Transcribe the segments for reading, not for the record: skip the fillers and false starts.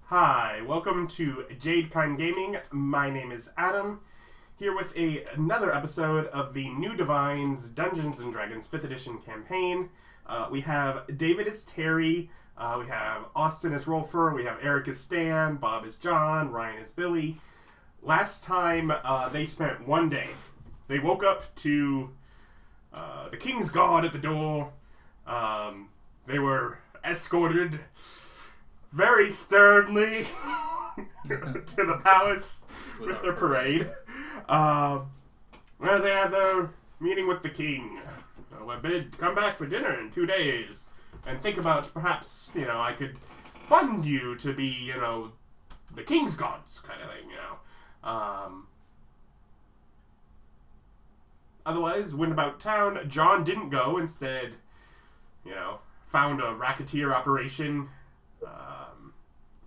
Hi, welcome to Jadekine Gaming. My name is Adam, here with another episode of the New Divines Dungeons & Dragons 5th Edition campaign. We have David as Terry, we have Austin as Rolfur, we have Eric as Stan, Bob as John, Ryan as Billy. Last time, they spent one day. They woke up to the King's Guard at the door. They were escorted very sternly to the palace with their parade. Where they had their meeting with the king. We're bid come back for dinner in 2 days and think about perhaps, I could fund you to be, the king's gods kind of thing, Otherwise, went about town. John didn't go. Instead, found a racketeer operation.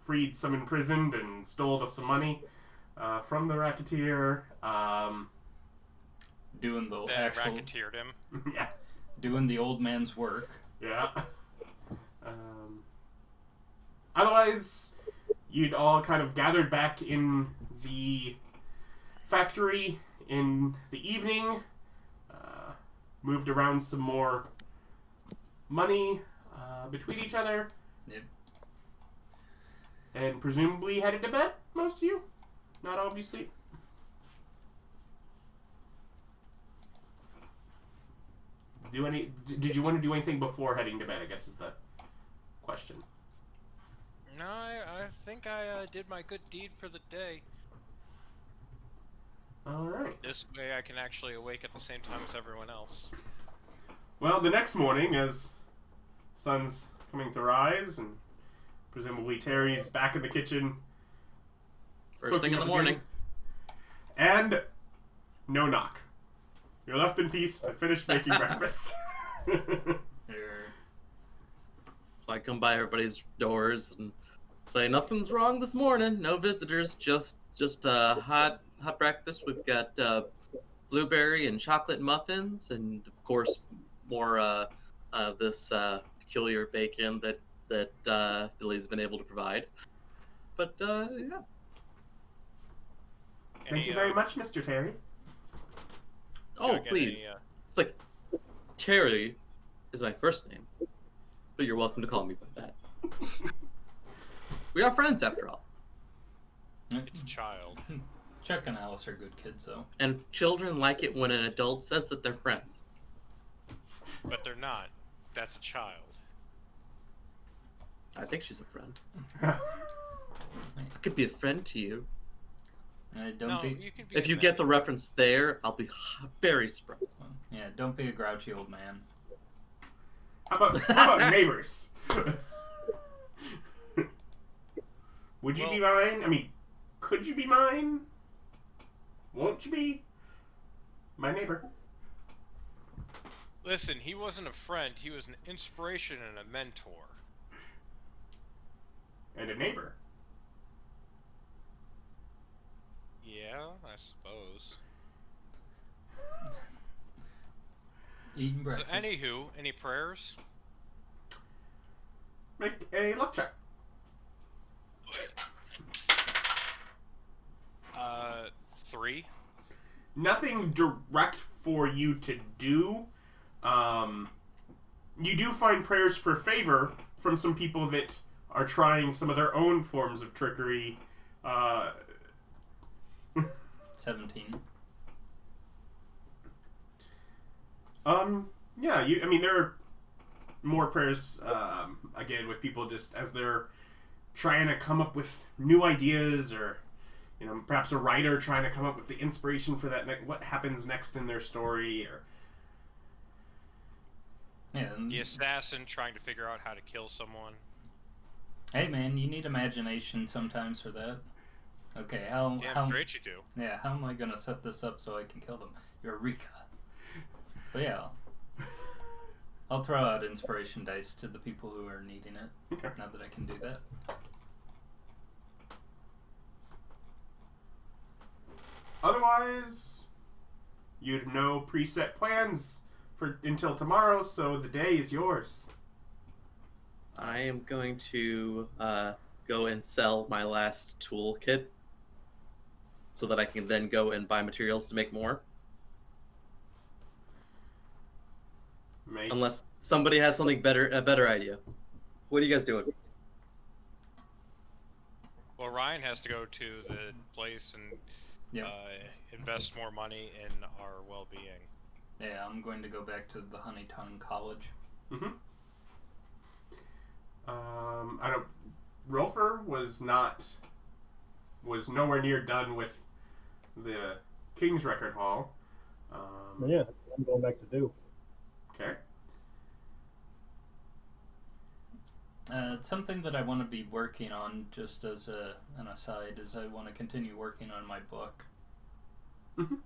Freed some imprisoned and stole some money from the racketeer. Doing the actual racketeered him. Yeah. Doing the old man's work. Yeah. Otherwise, you'd all kind of gathered back in the factory in the evening. Moved around some more money between each other. Yep. And presumably headed to bed, most of you? Not all of you sleep? Did you want to do anything before heading to bed, I guess is the question. No, I think I did my good deed for the day. Alright. This way I can actually awake at the same time as everyone else. Well, the next morning, as sun's coming to rise, and presumably Terry's back in the kitchen. First thing in the morning. And no knock. You're left in peace to finish making breakfast. There. So I come by everybody's doors and say, nothing's wrong this morning. No visitors, just hot breakfast. We've got blueberry and chocolate muffins, and of course more of this peculiar bacon that Billy's been able to provide. But yeah. Thank you very much, Mr. Terry. Oh, please. It's like, Terry is my first name, but you're welcome to call me by that. We are friends, after all. It's a child. Chuck and Alice are good kids, though. And children like it when an adult says that they're friends. But they're not. That's a child. I think she's a friend. I could be a friend to you. If you get the reference there, I'll be very surprised. Yeah, don't be a grouchy old man. How about neighbors? Would you be mine? I mean, could you be mine? Won't you be my neighbor? Listen, he wasn't a friend. He was an inspiration and a mentor. And a neighbor. Yeah, I suppose. Eating breakfast. So, anywho, any prayers? Make a luck check. 3. Nothing direct for you to do. You do find prayers for favor from some people that are trying some of their own forms of trickery. 17. Yeah, there are more prayers, again, with people just as they're trying to come up with new ideas, or, perhaps a writer trying to come up with the inspiration for that, what happens next in their story, or... Yeah. The assassin trying to figure out how to kill someone. Hey, man, you need imagination sometimes for that. Okay, how great you do. Yeah, how am I gonna set this up so I can kill them? Eureka! But yeah, I'll throw out inspiration dice to the people who are needing it. Okay. Now that I can do that. Otherwise, You have no preset plans for until tomorrow, so the day is yours. I am going to go and sell my last toolkit so that I can then go and buy materials to make more. Unless somebody has something better, a better idea. What are you guys doing? Well, Ryan has to go to the place and invest more money in our well-being. Yeah, I'm going to go back to the Honeyton College. Mm-hmm. I don't. Rolfur was nowhere near done with the King's Record Hall. Yeah, I'm going back to do. Okay. Something that I want to be working on, just as an aside, is I want to continue working on my book. Mm-hmm.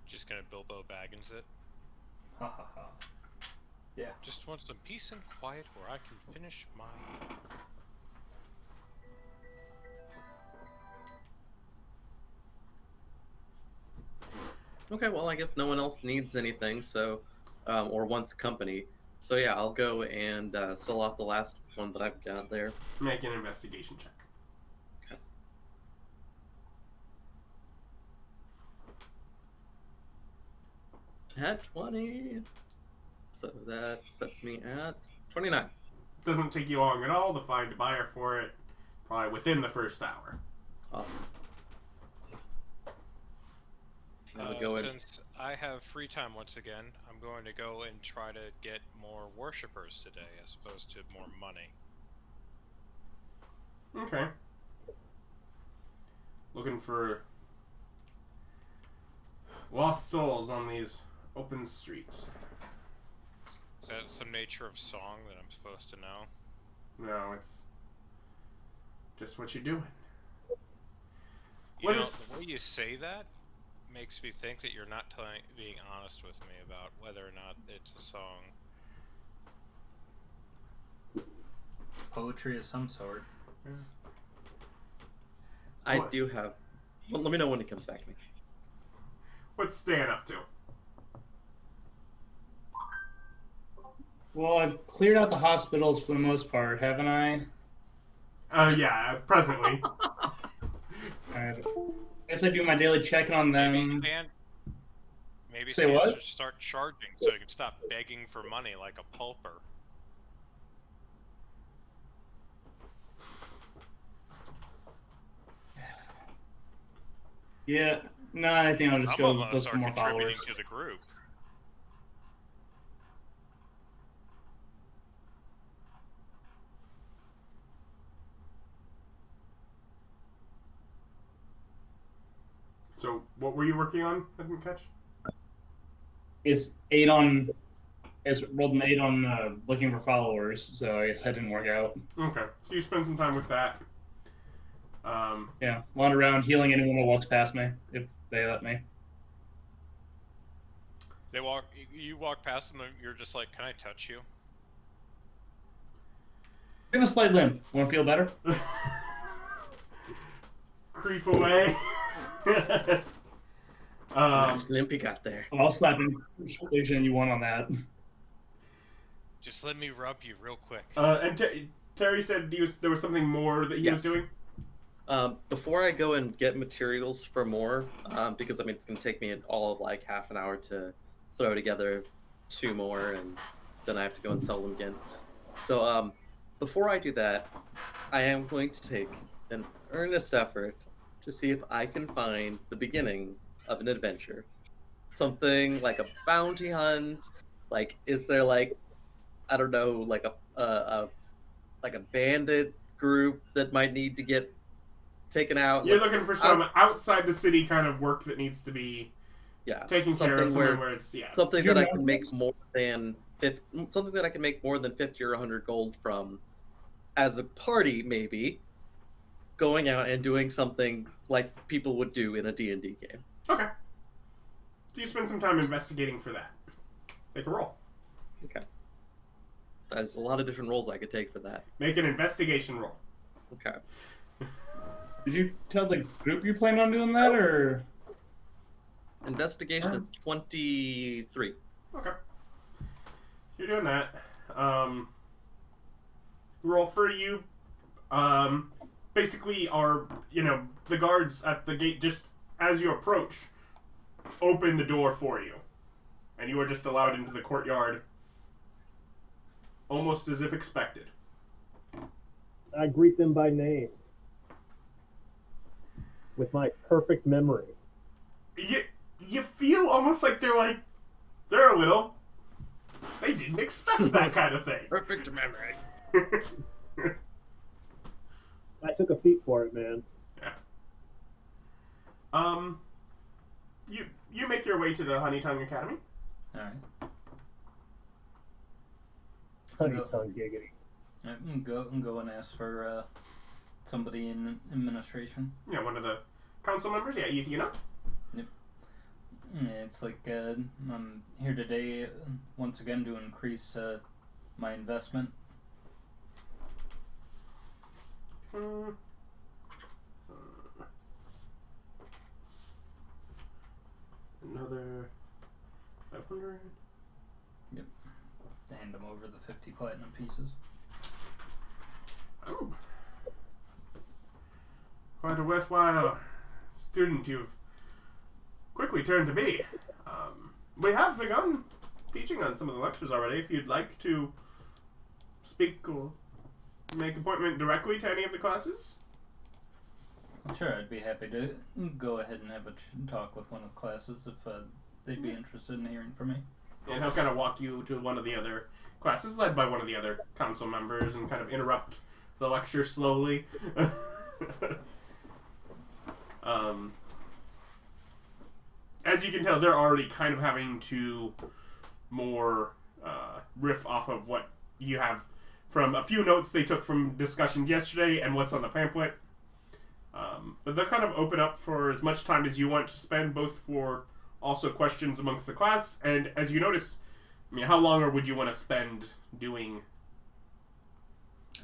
Just gonna Bilbo Baggins it. Ha ha ha. Yeah. Just want some peace and quiet where I can finish my book. Okay, well, I guess no one else needs anything, so, or wants company. So yeah, I'll go and sell off the last one that I've got there. Make an investigation check. Okay. At 20. So that sets me at 29. Doesn't take you long at all to find a buyer for it, probably within the first hour. Awesome. Go in. Since I have free time once again, I'm going to go and try to get more worshippers today as opposed to more money. Okay. Looking for lost souls on these open streets. Is that some nature of song that I'm supposed to know? No, it's just what you're doing. You know, the way you say that makes me think that you're not being honest with me about whether or not it's a song. Poetry of some sort. Yeah. I do have... Well, let me know when he comes back to me. What's Stan up to? Well, I've cleared out the hospitals for the most part, haven't I? Yeah, presently. I guess I do my daily checking on them. Maybe Say Stan what? should start charging so he can stop begging for money like a pulper. Yeah, no, I think I'll just Some go of look us for are more contributing followers. to the group. So, what were you working on? I didn't catch. It's rolled an 8 on looking for followers, so I guess that didn't work out. Okay, so you spend some time with that. Yeah, wander around healing anyone who walks past me, if they let me. You walk past them, you're just like, can I touch you? I have a slight limp. Want to feel better? Creep away. Nice limp you got there. I'll slap him. Persuasion you want on that. Just let me rub you real quick. And Terry said there was something more that he was Yes. doing? Before I go and get materials for more, because I mean it's gonna take me all of like half an hour to throw together 2 more, and then I have to go and sell them again. So before I do that, I am going to take an earnest effort to see if I can find the beginning of an adventure. Something like a bounty hunt. Like, is there like, I don't know, like a bandit group that might need to get taken out? You're Like, looking for some outside the city kind of work that needs to be taken care of, somewhere where it's something that I can make more than 50, something that I can make more than 50 or 100 gold from, as a party maybe, going out and doing something like people would do in a D&D game. Okay. So you spend some time investigating for that. Make a roll. Okay. There's a lot of different roles I could take for that. Make an investigation roll. Okay. Did you tell the group you planned on doing that, or? Investigation is 23. Okay. You're doing that. Rolfur, you basically are, the guards at the gate, just as you approach, open the door for you. And you are just allowed into the courtyard, almost as if expected. I greet them by name with my perfect memory. You feel almost like they're a little. They didn't expect that kind of thing. Perfect memory. I took a feat for it, man. Yeah. You make your way to the Honey Tongue Academy. All right. Honey tongue giggity. I can go and ask for somebody in administration. Yeah, one of the council members. Yeah, easy enough. Yep. Yeah, it's like I'm here today once again to increase my investment. Another 500. Yep. Hand them over the 50 platinum pieces. Oh. Quite a worthwhile student you've quickly turned to be. We have begun teaching on some of the lectures already. If you'd like to speak or make appointment directly to any of the classes. Sure, I'd be happy to go ahead and have a talk with one of the classes if they'd be interested in hearing from me. And he'll kind of walk you to one of the other classes led by one of the other council members and kind of interrupt the lecture slowly. As you can tell, they're already kind of having to more riff off of what you have from a few notes they took from discussions yesterday and what's on the pamphlet. But they'll kind of open up for as much time as you want to spend, both for also questions amongst the class, and as you notice, I mean, how long would you want to spend doing?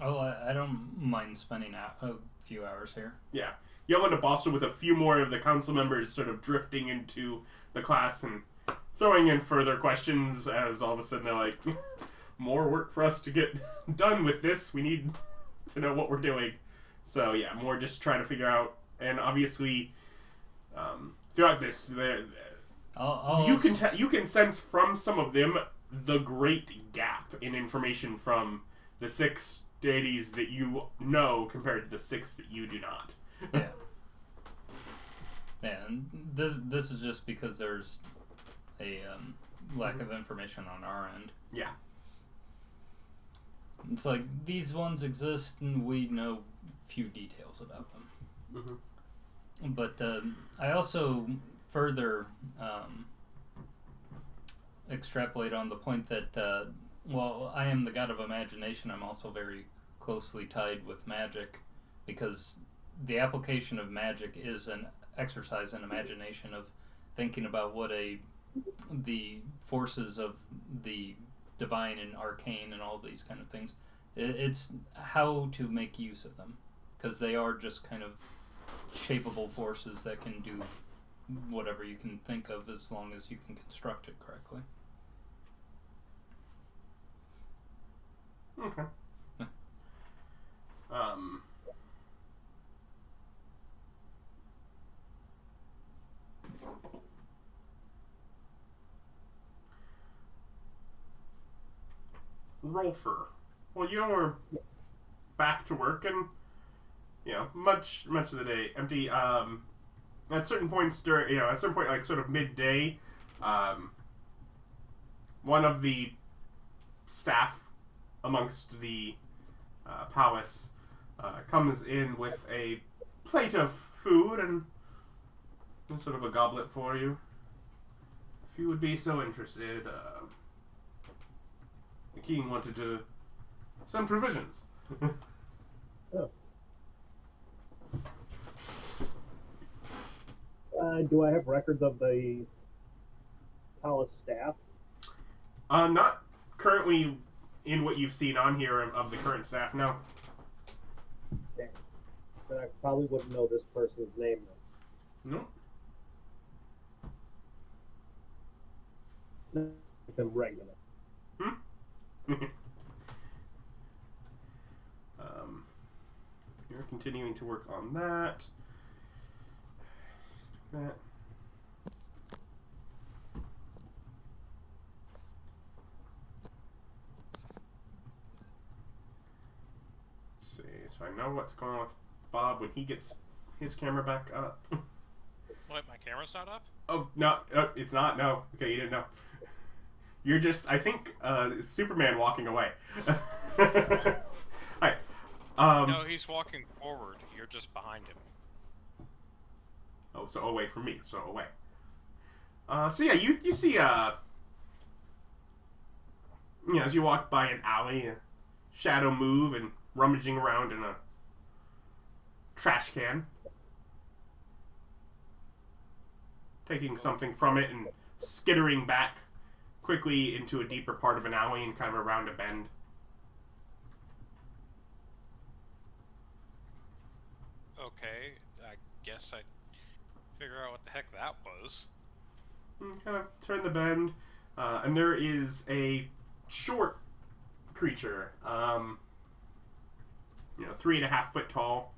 Oh, I don't mind spending a few hours here. Yeah. You'll end up also with a few more of the council members sort of drifting into the class and throwing in further questions as all of a sudden they're like, more work for us to get done with this. We need to know what we're doing. So yeah, more just trying to figure out, and obviously throughout this, you can sense from some of them the great gap in information from the 6 deities that you know compared to the 6 that you do not. Yeah. Yeah, and this is just because there's a lack of information on our end. Yeah. It's like these ones exist and we know few details about them. Mm-hmm. But I also further extrapolate on the point that while I am the god of imagination, I'm also very closely tied with magic, because the application of magic is an exercise in imagination of thinking about what the forces of the divine and arcane and all these kind of things. It's how to make use of them, because they are just kind of shapeable forces that can do whatever you can think of as long as you can construct it correctly. Okay. Yeah. Rolfur. Well, you're back to work and, much of the day empty. At certain points during, at certain point, like sort of midday, one of the staff amongst the palace comes in with a plate of food and sort of a goblet for you. If you would be so interested, the king wanted to send provisions. Oh. Do I have records of the palace staff? Not currently in what you've seen on here of the current staff, no. Damn. then I probably wouldn't know this person's name. No. Them regular. You're continuing to work on that. Let's see, so I know what's going on with Bob when he gets his camera back up. What, my camera's not up? Oh, no, it's not, no. Okay, you didn't know. You're just, I think, Superman walking away. Hi. No, he's walking forward. You're just behind him. Oh, so away from me, so away. So yeah, you see, as you walk by an alley, a shadow move and rummaging around in a trash can. Taking something from it and skittering back quickly into a deeper part of an alley and kind of around a bend. Okay, I guess I'd figure out what the heck that was. And kind of turn the bend, and there is a short creature, 3.5 foot tall,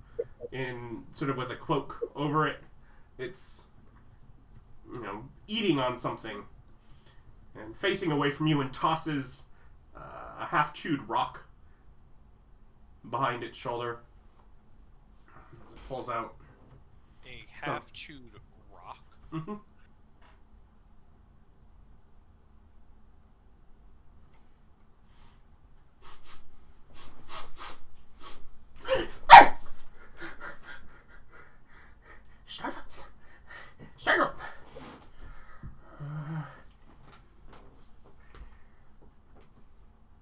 in sort of with a cloak over it. It's, eating on something, and facing away from you, and tosses a half-chewed rock behind its shoulder. As it pulls out A half-chewed rock? Mm-hmm. Struggle.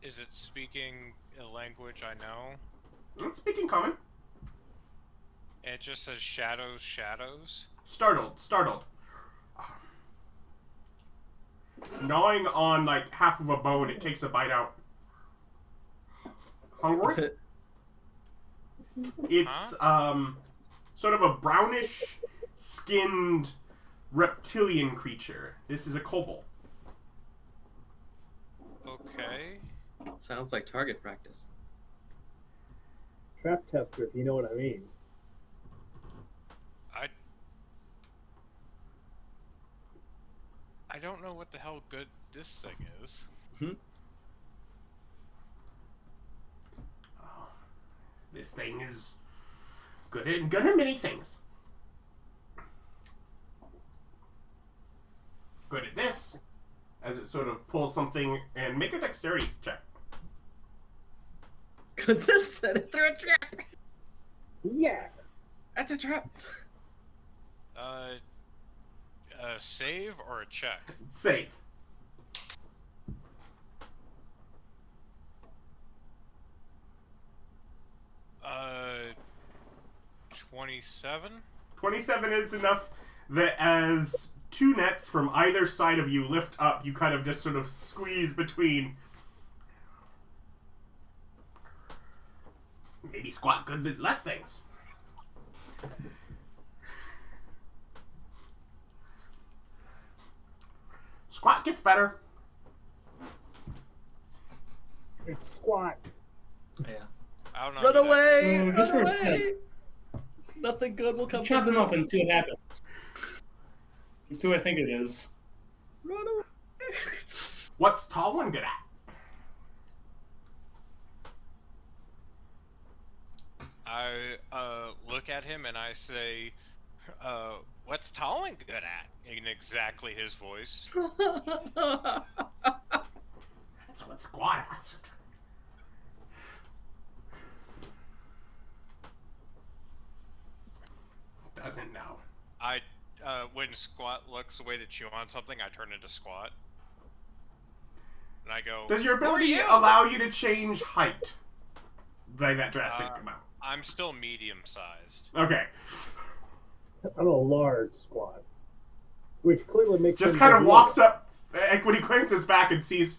Is it speaking a language I know? It's speaking common. It just says shadows, shadows? Startled. Gnawing on like half of a bone, it takes a bite out. Hungry? It's sort of a brownish skinned reptilian creature. This is a kobold. Okay. Sounds like target practice. Trap tester, if you know what I mean. I don't know what the hell good this thing is. Oh, this thing is good at many things. Good at this, as it sort of pulls something, and make a dexterity check. Goodness, set it through a trap. Yeah. That's a trap. A save or a check? Save. Uh, 27? 27 is enough that as two nets from either side of you lift up, you kind of just sort of squeeze between. Maybe squat good at less things. Squat gets better. It's squat. Yeah. I don't know. Run away! just Run for a away! test. Nothing good will come Chop from them up this. and see what happens. Let's see what I think it is. Run away! What's tall one good at? I look at him and I say, what's Tallin good at? In exactly his voice. That's what squat asked. Doesn't know. When Squat looks away to chew on something, I turn into Squat. And I go, Does your "Who are ability you?" allow you to change height? Like that drastic amount. I'm still medium-sized. Okay. I'm a large squat. Which clearly makes Just him kind of the walks leader. up, when he cranks his back and sees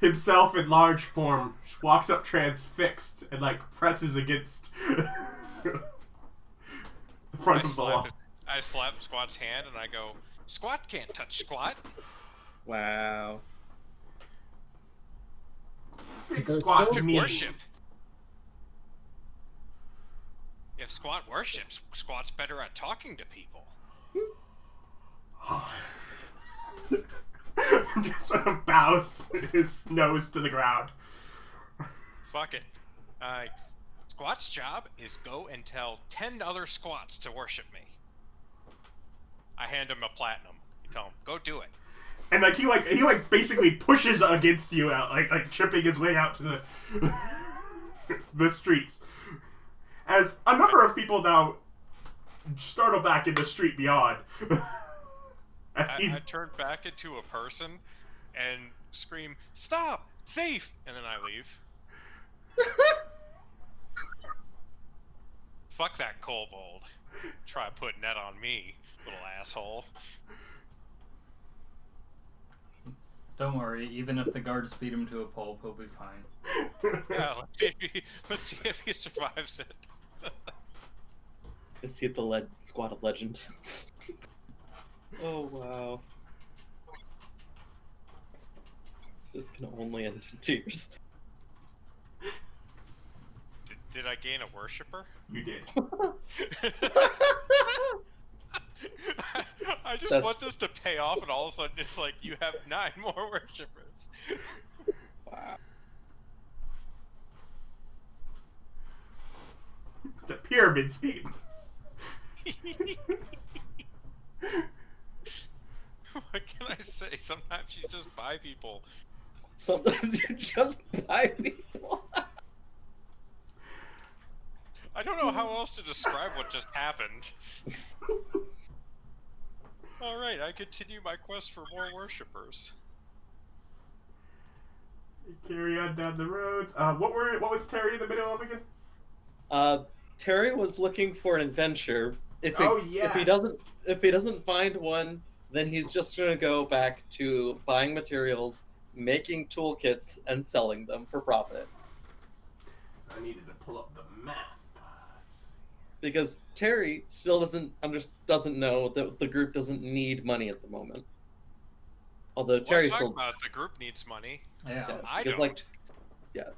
himself in large form, walks up transfixed and like presses against front of the wall. I slap Squat's hand and I go, Squat can't touch Squat. Wow. Big There's Squat no me. Worship. If Squat worships, Squat's better at talking to people. Just sort of bows his nose to the ground. Fuck it. Squat's job is go and tell 10 other Squats to worship me. I hand him a platinum. I tell him, go do it. And like he basically pushes against you out, like tripping his way out to the the streets. As a number of people now startle back in the street beyond. I turn back into a person and scream, "Stop! Thief!" And then I leave. Fuck that kobold. Try putting that on me, little asshole. Don't worry, even if the guards beat him to a pulp, he'll be fine. Yeah, let's see if he survives it. Is he the squad of legend? Oh wow. This can only end in tears. Did I gain a worshipper? You did. I just want this to pay off, and all of a sudden it's like you have 9 more worshippers. Wow. It's a pyramid scheme. What can I say? Sometimes you just buy people. Sometimes you just buy people. I don't know how else to describe what just happened. Alright, I continue my quest for more worshippers. Carry on down the roads. What was Terry in the middle of again? Terry was looking for an adventure. If he doesn't find one, then he's just gonna go back to buying materials, making toolkits, and selling them for profit. I needed to pull up the map. Because Terry still doesn't know that the group doesn't need money at the moment. Although Terry's talking still about the group needs money. Yeah. I because, don't. yeah.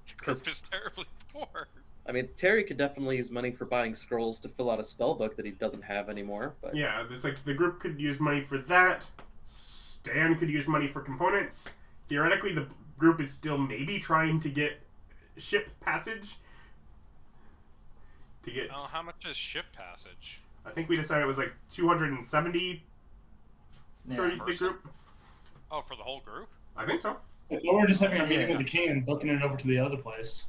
The group is terribly poor. I mean, Terry could definitely use money for buying scrolls to fill out a spell book that he doesn't have anymore. But Yeah, it's like the group could use money for that. Stan could use money for components. Theoretically, the group is still maybe trying to get ship passage. To get. Oh, how much is ship passage? I think we decided it was like 270 Yeah. for the Person? group. Oh, for the whole group? I think so. Or we're just having a meeting Yeah. with the king and booking it over to the other place.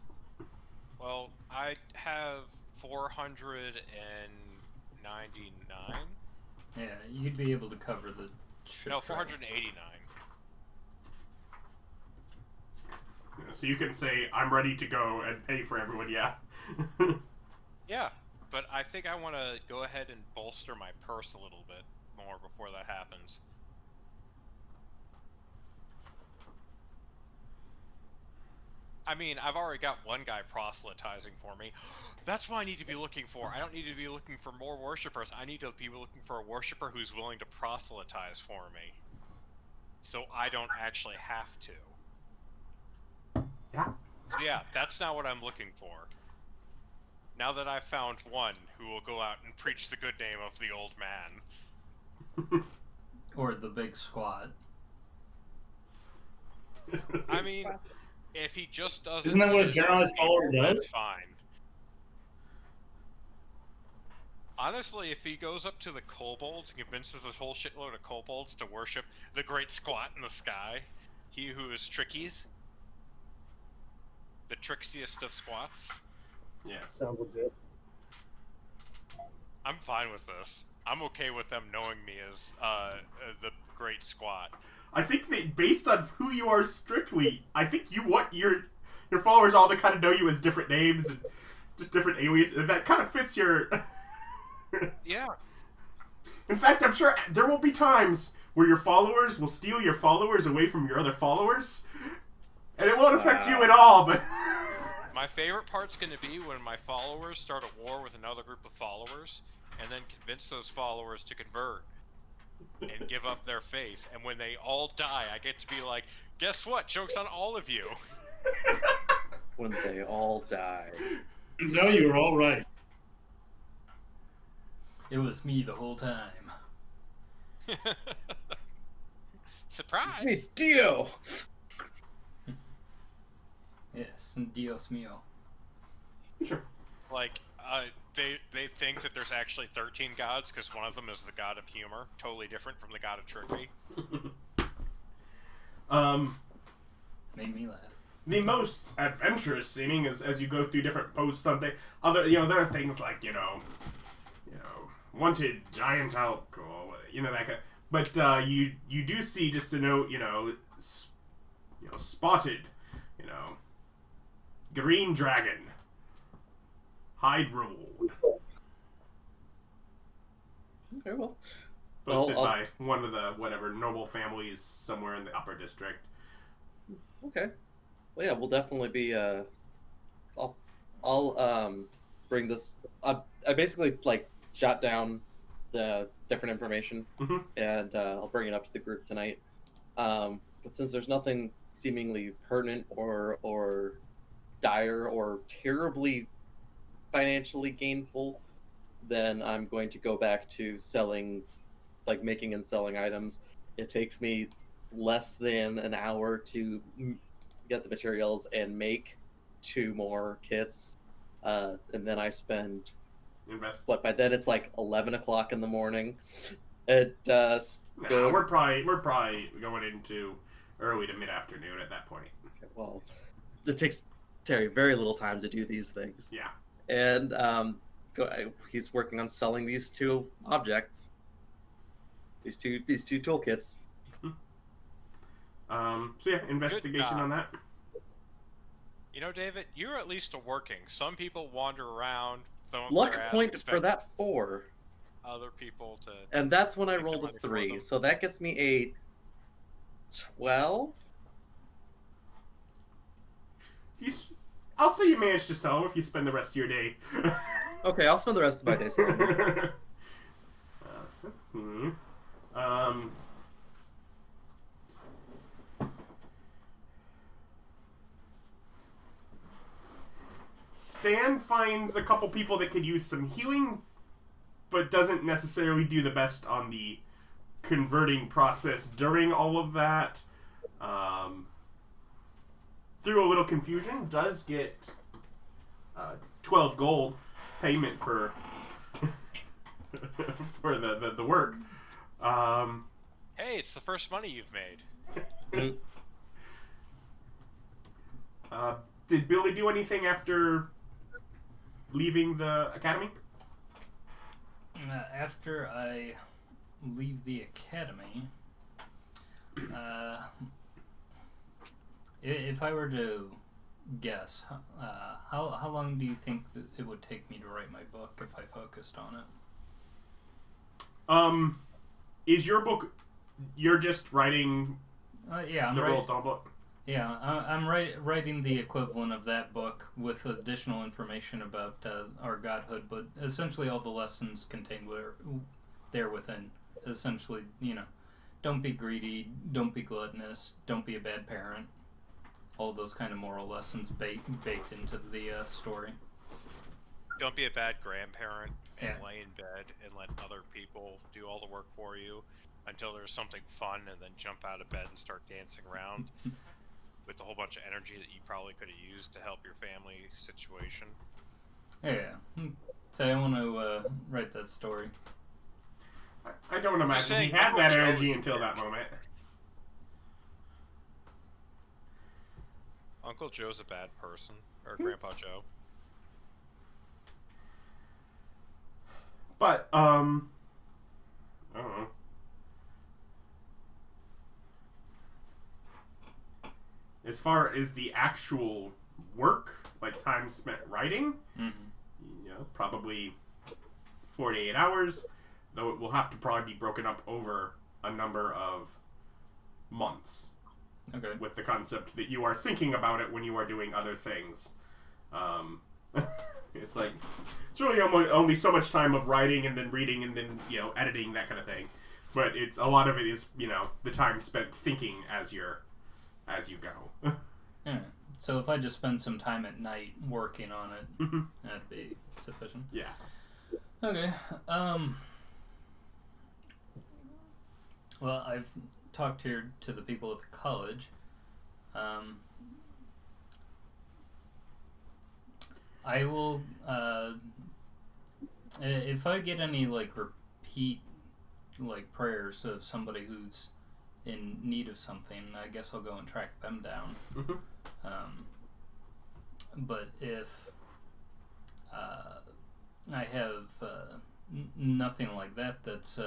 Well, I have 499. Yeah, you'd be able to cover the ship No, travel. 489. So you can say, I'm ready to go and pay for everyone, yeah. Yeah, but I think I want to go ahead and bolster my purse a little bit more before that happens. I mean, I've already got one guy proselytizing for me. That's what I need to be looking for. I don't need to be looking for more worshippers. I need to be looking for a worshipper who's willing to proselytize for me. So I don't actually have to. Yeah. So yeah, that's not what I'm looking for. Now that I've found one who will go out and preach the good name of the old man. Or the big squat. I mean, if he just does Isn't that what a generalized follower does? Fine. Honestly, if he goes up to the kobolds and convinces a whole shitload of kobolds to worship the great squat in the sky, he who is trickies, the trixiest of squats, Yes. Sounds legit. I'm fine with this. I'm okay with them knowing me as the great squat. I think that based on who you are strictly, I think you want your followers all to kind of know you as different names and just different aliases. And that kind of fits your... Yeah. In fact, I'm sure there will be times where your followers will steal your followers away from your other followers. And it won't affect you at all, but... My favorite part's going to be when my followers start a war with another group of followers, and then convince those followers to convert and give up their faith. And when they all die, I get to be like, guess what? Joke's on all of you. When they all die. So you were all right. It was me the whole time. Surprise! It's me, Dio! Yes, Dios mío. Sure. Like, they think that there's actually 13 gods because one of them is the god of humor, totally different from the god of trickery. Made me laugh. The most adventurous seeming is as you go through different posts, something other. There are things like wanted giant alcohol, that kind. But you do see, just to note, spotted, green dragon, hide reward. Okay, well. Posted by one of the noble families somewhere in the upper district. Okay. Well, yeah, we'll definitely be. I'll bring this. I basically jot down the different information, and I'll bring it up to the group tonight. But since there's nothing seemingly pertinent or dire or terribly financially gainful, then I'm going to go back to selling, making and selling items. It takes me less than an hour to get the materials and make 2 more kits, and then I spend by then it's 11 o'clock in the morning. We're probably going into early to mid-afternoon at that point. Okay, well, it takes Terry very little time to do these things. Yeah. And he's working on selling these 2 objects, these two toolkits. So yeah, investigation on that. David, you're at least working. Some people wander around. Luck point for that 4. Other people to. And that's when I rolled a 3, so that gets me a 12. I'll say you managed to sell if you spend the rest of your day. Okay, I'll spend the rest of my day selling them. Stan finds a couple people that could use some healing, but doesn't necessarily do the best on the converting process during all of that. Through a little confusion, does get 12 gold payment for for the work. Hey, it's the first money you've made. Did Billy do anything after leaving the academy? After I leave the academy, if I were to guess, how long do you think that it would take me to write my book if I focused on it? Is your book? You're just writing. Yeah, the Roald Dahl book. Yeah, I'm writing the equivalent of that book with additional information about our godhood, but essentially all the lessons contained there within. Essentially, don't be greedy, don't be gluttonous, don't be a bad parent. All those kind of moral lessons baked into the story. Don't be a bad grandparent and Yeah. lay in bed and let other people do all the work for you until there's something fun, and then jump out of bed and start dancing around with a whole bunch of energy that you probably could have used to help your family situation. Yeah. Say I want to write that story. I don't imagine saying, he had that Joe energy is until there. that moment. Uncle Joe's a bad person, or Grandpa Joe. But I don't know. As far as the actual work, time spent writing, probably 48 hours, though it will have to probably be broken up over a number of months. Okay. With the concept that you are thinking about it when you are doing other things. It's like it's really almost only so much time of writing and then reading and then editing, that kind of thing. But it's a lot of it is the time spent thinking as you go. Yeah. So if I just spend some time at night working on it, that'd be sufficient. Yeah. Okay. Well, I've talked here to the people at the college. I will, if I get any repeat prayers of somebody who's in need of something, I guess I'll go and track them down. But if I have nothing like that that's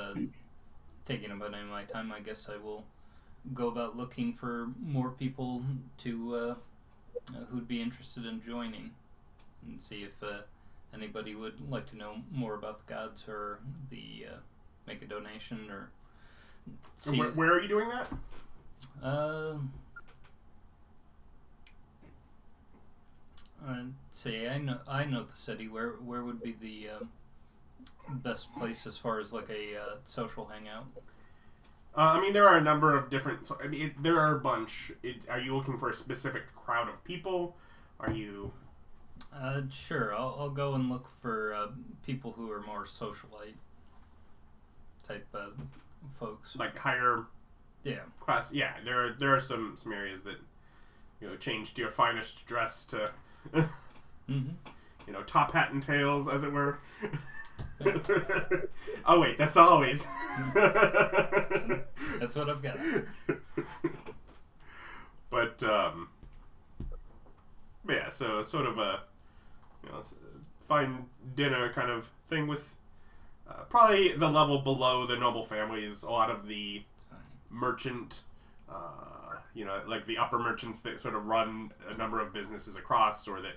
taking up any of my time, I guess I will go about looking for more people to who'd be interested in joining, and see if anybody would like to know more about the gods or make a donation or see. Where are you doing that? Say I know the city. Where would be the best place as far as a social hangout? There are a number of different. There are a bunch. Are you looking for a specific crowd of people? Are you? Sure. I'll go and look for people who are more socialite type folks. Like higher. Yeah. Class. Yeah. There are some areas that changed your finest dress to. Top hat and tails, as it were. Oh wait, that's always. That's what I've got. But yeah, so sort of a fine dinner kind of thing with probably the level below the noble families. A lot of the merchant, like the upper merchants that sort of run a number of businesses across, or that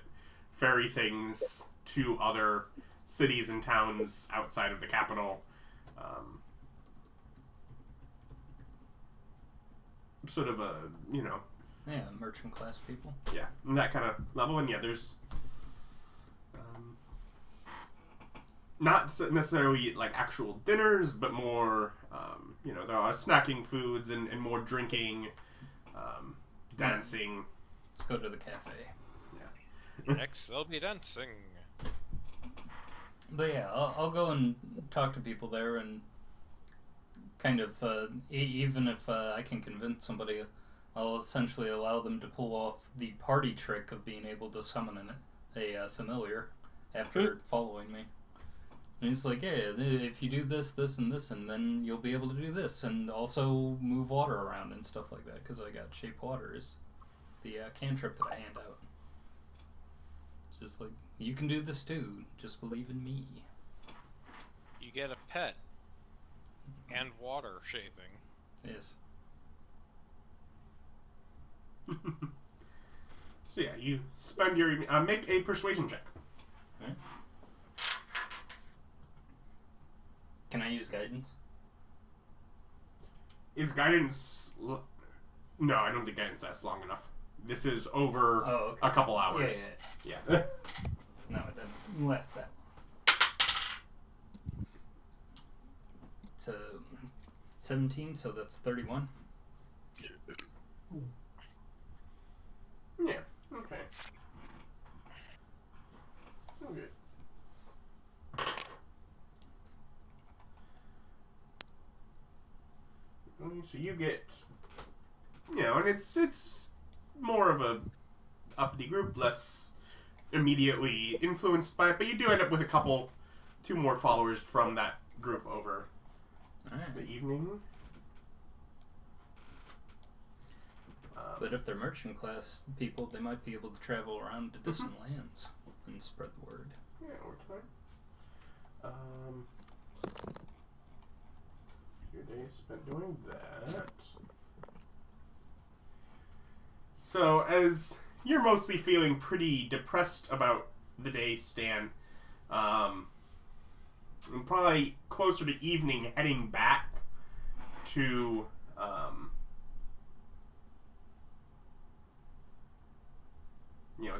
ferry things to other cities and towns outside of the capital. Sort of a, Yeah, merchant class people. Yeah, that kind of level. And yeah, there's not necessarily actual dinners, but more, there are snacking foods and more drinking, dancing. Let's go to the cafe. Yeah. Next, they'll be dancing. But yeah, I'll go and talk to people there, and kind of, even if I can convince somebody, I'll essentially allow them to pull off the party trick of being able to summon a familiar after following me. And he's like, yeah, if you do this, this, and this, and then you'll be able to do this, and also move water around and stuff like that, because I got shape water is the cantrip that I hand out. Just like, you can do this too, just believe in me. You get a pet and water shaping. Yes. So yeah, you spend your make a persuasion check. Okay. Can I use guidance? Is guidance? No, I don't think guidance lasts long enough. This is over a couple hours. Yeah. No, it doesn't last that long. So 17, so that's 31. Yeah. Okay. Okay. So you get, and it's more of a uppity group, less immediately influenced by it, but you do end up with two more followers from that group over the evening. But if they're merchant class people, they might be able to travel around to distant lands and spread the word. Yeah, over time. Your day spent doing that. So, as you're mostly feeling pretty depressed about the day, Stan, and probably closer to evening, heading back to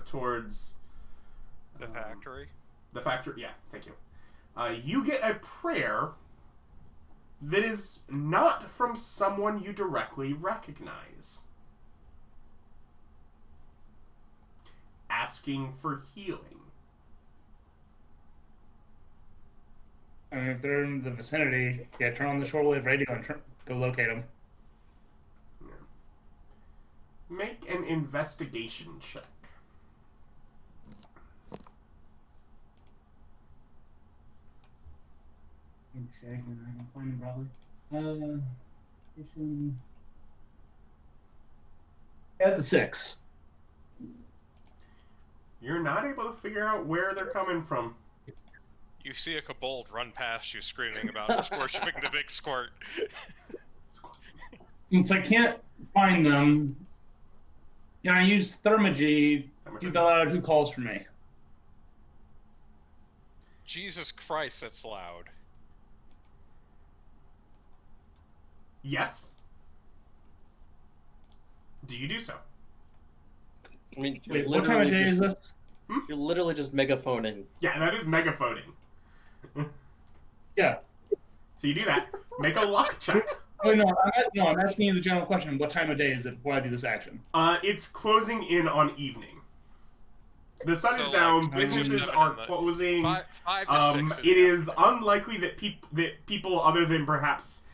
towards The factory? The factor, yeah, thank you. You get a prayer that is not from someone you directly recognize. Asking for healing. I mean, if they're in the vicinity, yeah, turn on the shortwave radio and go locate them. Yeah. Make an investigation check. Okay, I can find him probably. That's a 6. You're not able to figure out where they're coming from. You see a kobold run past you screaming about worshipping the big squirt. Since I can't find them, can I use Thermagy to fill out who calls for me? Jesus Christ, that's loud. Yes. Do you do so? I mean, Wait, what time of day is this? You're literally just megaphoning. Yeah, that is megaphoning. Yeah. So you do that. Make a luck check. Wait, I'm asking you the general question. What time of day is it before I do this action? It's closing in on evening. The sun is So, down. like, Businesses 7 are in the- closing. 5 to 6. It is unlikely that people other than perhaps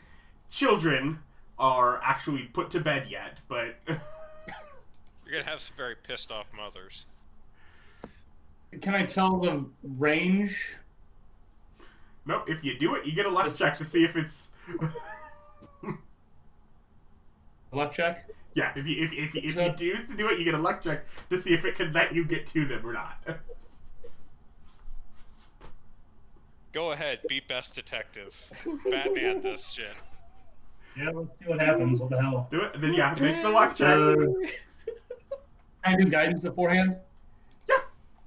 children are actually put to bed yet, but You're gonna have some very pissed off mothers. Can I tell the range? nope. If you do it, you get a luck check to see if it's. Luck check? Yeah, if you choose to do it, you get a luck check to see if it can let you get to them or not. Go ahead, be best detective. Batman this shit. Yeah, let's see what happens. What the hell? Do it, then yeah, make the luck check. Can I do guidance beforehand?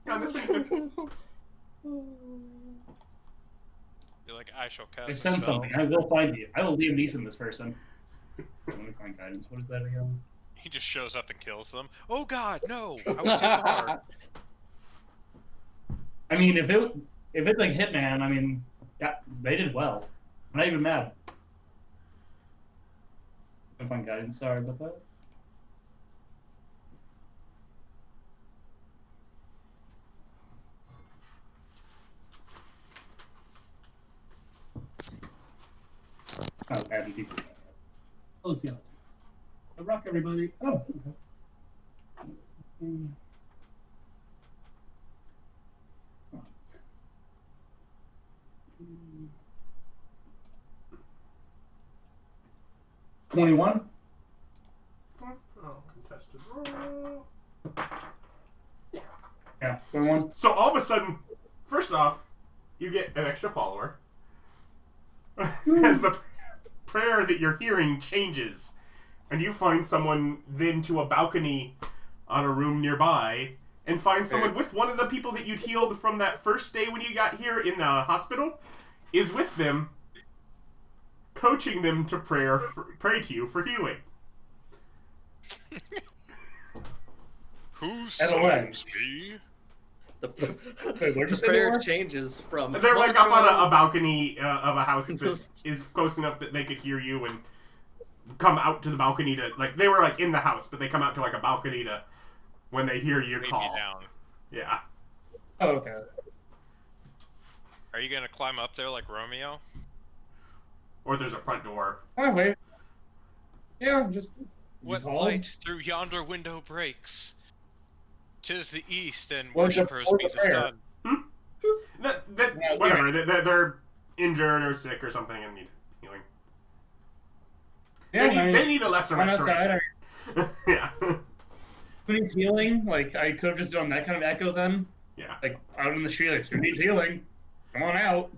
Yeah, this thing's good. You're like, I shall cast I a sense spell. something. I will find you. I will Liam Neeson this person. Let me find guidance. What is that again? He just shows up and kills them. Oh god, no! I went too far. I mean, if it's like Hitman, I mean, they did well. I'm not even mad. I find guidance. Sorry about that. Oh, bad people. Oh, yeah. Good luck, everybody. Oh. Okay. 21. Oh, contested roll. Yeah, 21. So all of a sudden, first off, you get an extra follower. As the prayer that you're hearing changes, and you find someone then to a balcony on a room nearby, and find someone with one of the people that you'd healed from that first day when you got here in the hospital, is with them, coaching them to pray to you for healing. Who away. saves me? Wait, where'd you say they prayer were? changes from. They're like up on Bonka. a balcony of a house that Just- is close enough that they could hear you and come out to the balcony to, like, they were like in the house, but they come out to like a balcony to, when they hear you Leave me call. down. Yeah. Oh, okay. Are you gonna climb up there like Romeo? Or there's a front door. Oh, wait. Yeah, just. What call? light through yonder window breaks? 'Tis the east, and Where's the- worshippers where's be the the prayer? sun. Yeah, Whatever. They're injured or sick or something and need healing. Yeah, They need a lesser run outside. restoration. Yeah. Who needs healing? Like, I could have just done that kind of echo then. Yeah. Like, out in the street, like, who needs healing? Come on out.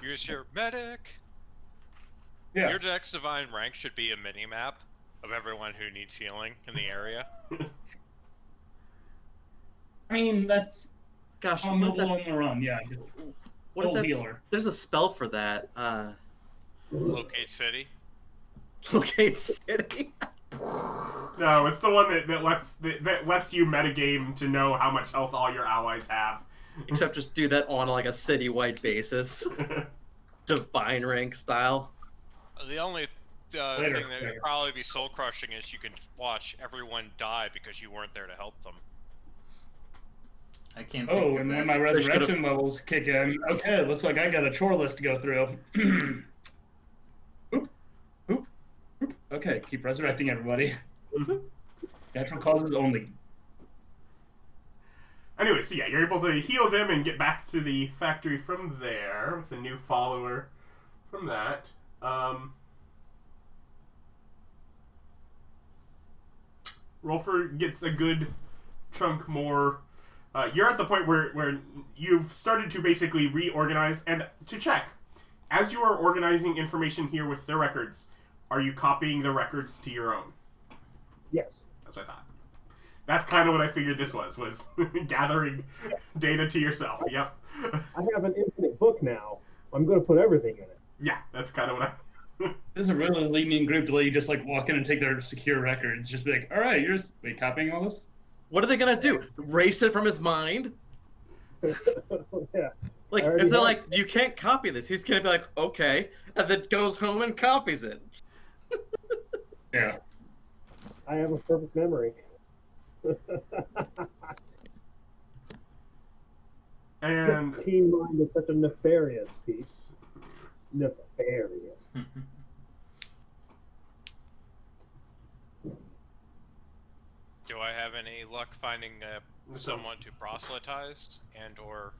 Here's your medic. Yeah. Your next divine rank should be a mini map of everyone who needs healing in the area. I mean, that's Gosh, on what is the that? on the run. Yeah. Just What is full that? healer. There's a spell for that. Locate city. Locate city. No, it's the one that lets you metagame to know how much health all your allies have. Except just do that on like a city-wide basis. Divine rank style. The only Later, thing that would probably be soul-crushing is you can watch everyone die because you weren't there to help them. I can't think Oh, of and that. when my resurrection levels kick in, okay, looks like I got a chore list to go through. Oop, oop, oop. Okay, keep resurrecting everybody. Natural causes only. Anyway, so yeah, you're able to heal them and get back to the factory from there with a new follower from that. Rolfur gets a good chunk more. You're at the point where you've started to basically reorganize and to check. As you are organizing information here with the records, are you copying the records to your own? Yes. That's what I thought. That's kind of what I figured this was gathering data to yourself. Yep. I have an infinite book now. I'm going to put everything in it. Yeah, that's kind of what I... This is a really lenient group to let you just like walk in and take their secure records. Just be like, all right, you're wait, copying all this? What are they gonna do? Erase it from his mind? Yeah. Like, I already if they're have- like, you can't copy this, he's gonna be like, okay, and then goes home and copies it. Yeah. I have a perfect memory. And Team Mind is such a nefarious piece. Nefarious. Do I have any luck finding someone to proselytize and or...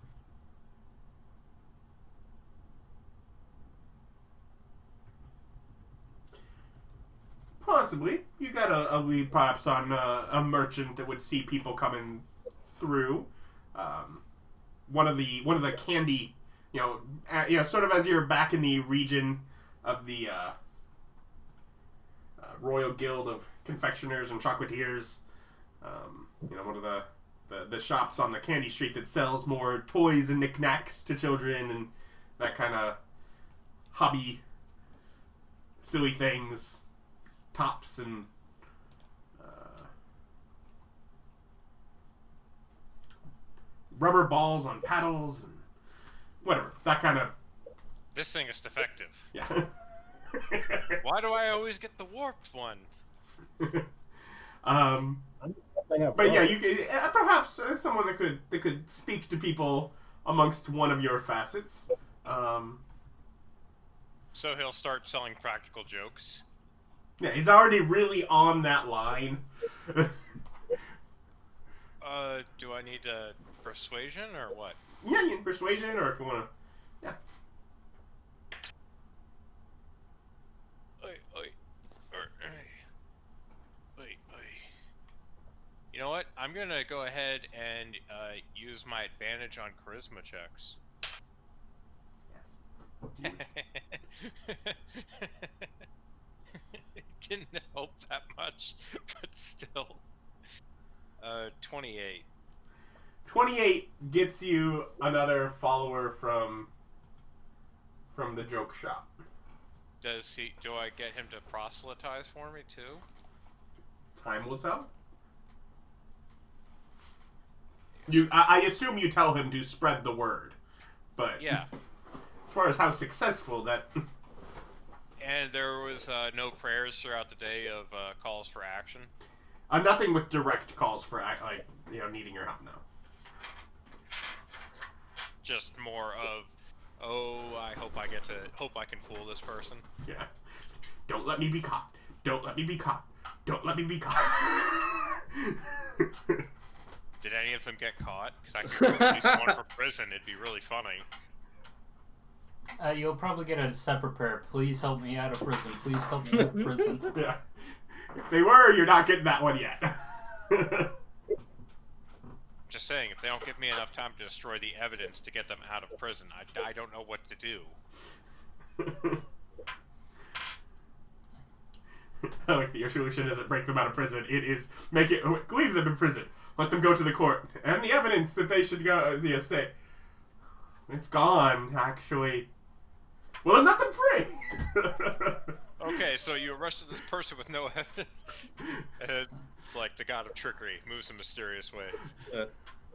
possibly, you got a lead perhaps on a merchant that would see people coming through. One of the candy, sort of as you're back in the region of the Royal Guild of Confectioners and Chocolatiers. One of the shops on the candy street that sells more toys and knickknacks to children and that kind of hobby, silly things, tops and rubber balls on paddles and whatever, that kind of... This thing is defective. Yeah. Why do I always get the warped one? They have But yeah, both. you could, perhaps someone that could speak to people amongst one of your facets. So he'll start selling practical jokes. Yeah, he's already really on that line. Do I need a persuasion or what? Yeah, you can persuasion, or if you want to, yeah. You know what? I'm gonna go ahead and use my advantage on charisma checks. Didn't help that much, but still. 28. 28 gets you another follower from the joke shop. Do I get him to proselytize for me too? Time will tell. I assume you tell him to spread the word, but Yeah. as far as how successful that... And there was no prayers throughout the day of calls for action. Nothing with direct calls for needing your help now. Just more of, I hope I can fool this person. Yeah. Don't let me be caught. Don't let me be caught. Don't let me be caught. Did any of them get caught? Because I could at least one for prison. It'd be really funny. You'll probably get a separate prayer. Please help me out of prison. Please help me out of prison. Yeah. If they were, you're not getting that one yet. Just saying, if they don't give me enough time to destroy the evidence to get them out of prison, I don't know what to do. Your solution isn't break them out of prison. It is leave them in prison. Let them go to the court. And the evidence that they should go the estate. It's gone, actually. Well, let them free! Okay, so you arrested this person with no evidence. It's like the god of trickery moves in mysterious ways.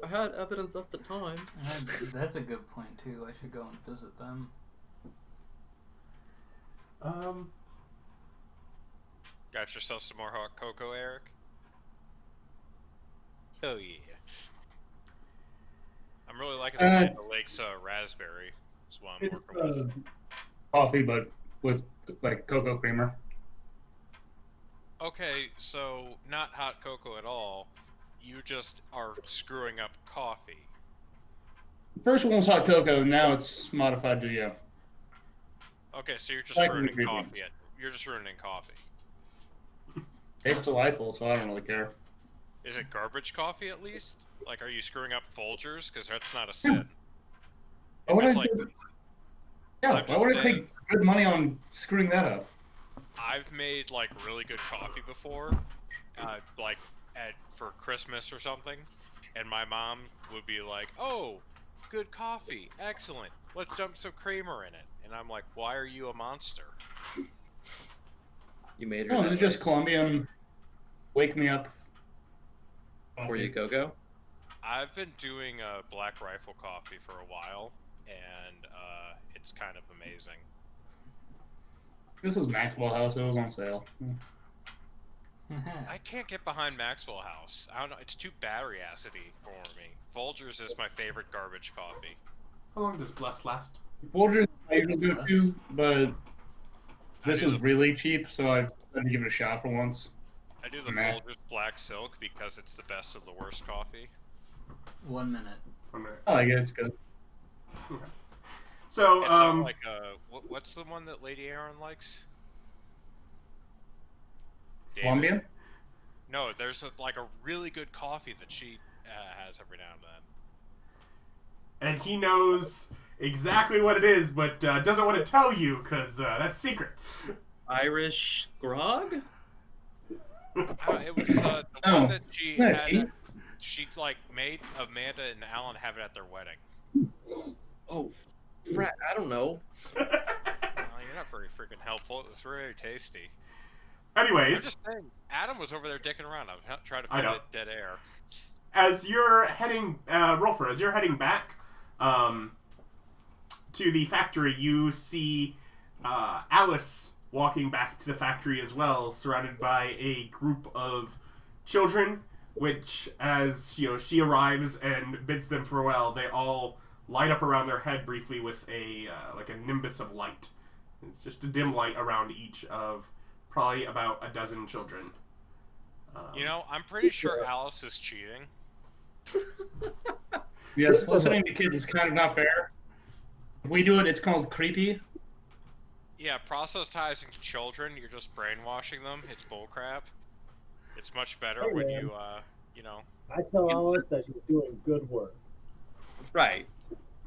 I had evidence at the time. That's a good point too. I should go and visit them. Got yourself some more hot cocoa, Eric? Oh yeah. I'm really liking the Lake's raspberry. That's what I'm It's working with. coffee, but with like cocoa creamer. Okay, so not hot cocoa at all. You just are screwing up coffee. The first one was hot cocoa. Now it's modified to Okay, so you're just Like ruining ingredients. coffee. You're just ruining coffee. tastes delightful, so I don't really care. Is it garbage coffee at least? Like, are you screwing up Folgers? Because that's not a sin. Why would If it's I like, I'm why would just I pay good money on screwing that up? I've made like really good coffee before, like for Christmas or something, and my mom would be like, "Oh, good coffee, excellent. Let's dump some creamer in it." And I'm like, "Why are you a monster?" You made her No, that it's just way Colombian. Wake me up. before you go. I've been doing Black Rifle coffee for a while, and it's kind of amazing. This was Maxwell House. It was on sale. I can't get behind Maxwell House. I don't know. It's too battery acidy for me. Folgers is my favorite garbage coffee. How long does Bless last? Folgers I usually do it too, but this do was the- really cheap, so I had to give it a shot for once. I do the Meh. Folgers Black Silk because it's the best of the worst coffee. 1 minute. 1 minute. I like it. It's good. So, It's like what's the one that Lady Aaron likes? David? Colombian? No, there's like a really good coffee that she has every now and then. and he knows exactly what it is, but doesn't want to tell you because that's secret. Irish grog? It was the Oh, one that she yeah, tea. had. She like made Amanda and Alan have it at their wedding. Oh, frat, I don't know. Well, you're not very freaking helpful. It was very tasty. I'm Anyways, just saying, Adam was over there dicking around. I was trying to I find know. it dead air. as you're heading, Rolfur, as you're heading back to the factory, you see Alice walking back to the factory as well, surrounded by a group of children, which, as she arrives and bids them farewell, they all light up around their head briefly with a like a nimbus of light. It's just a dim light around each of probably about a dozen children. I'm pretty sure Alice is cheating. Yes, listening to kids is kind of not fair. If we do it, it's called creepy. Yeah, proselytizing children, you're just brainwashing them. It's bullcrap. It's much better Hey, when man. you, I tell Alice that she's doing good work. Right.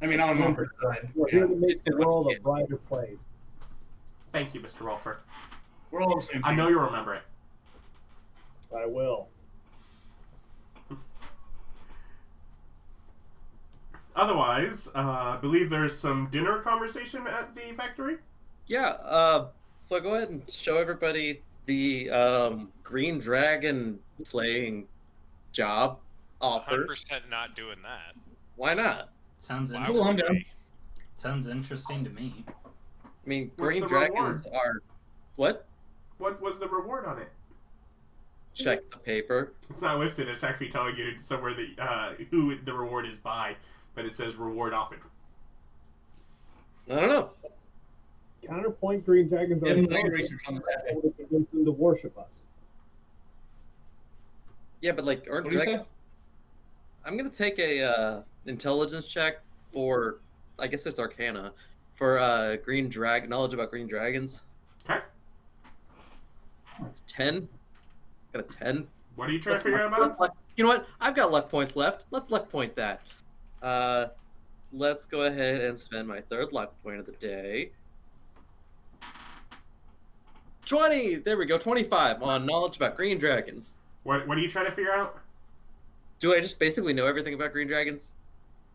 I mean, on one side. We're Yeah. here to make the It's world a good. brighter place. Thank you, Mr. Rolfur. We're all the same. I know you'll remember it. I will. Otherwise, I believe there's some dinner conversation at the factory. Yeah, so go ahead and show everybody the green dragon slaying job offer. 100% not doing that. Why not? Sounds Why interesting. I'm would down. we? Sounds interesting to me. I mean, What's green the dragons are... What? What was the reward on it? Check the paper. It's not listed. It's actually telling you somewhere who the reward is by, but it says reward offered. I don't know. Counterpoint: Green Dragons are Didn't do intelligent. research on that. I would have convinced them to worship us. Yeah, but like, aren't What do you dragons... I'm gonna take a intelligence check for... I guess it's Arcana. For green dragon... Knowledge about green dragons. Okay. It's 10. Got a 10. What are you trying to figure out about it? You know what? I've got luck points left. Let's luck point that. Let's go ahead and spend my third luck point of the day. 20! There we go. 25 on knowledge about green dragons. What are you trying to figure out? Do I just basically know everything about green dragons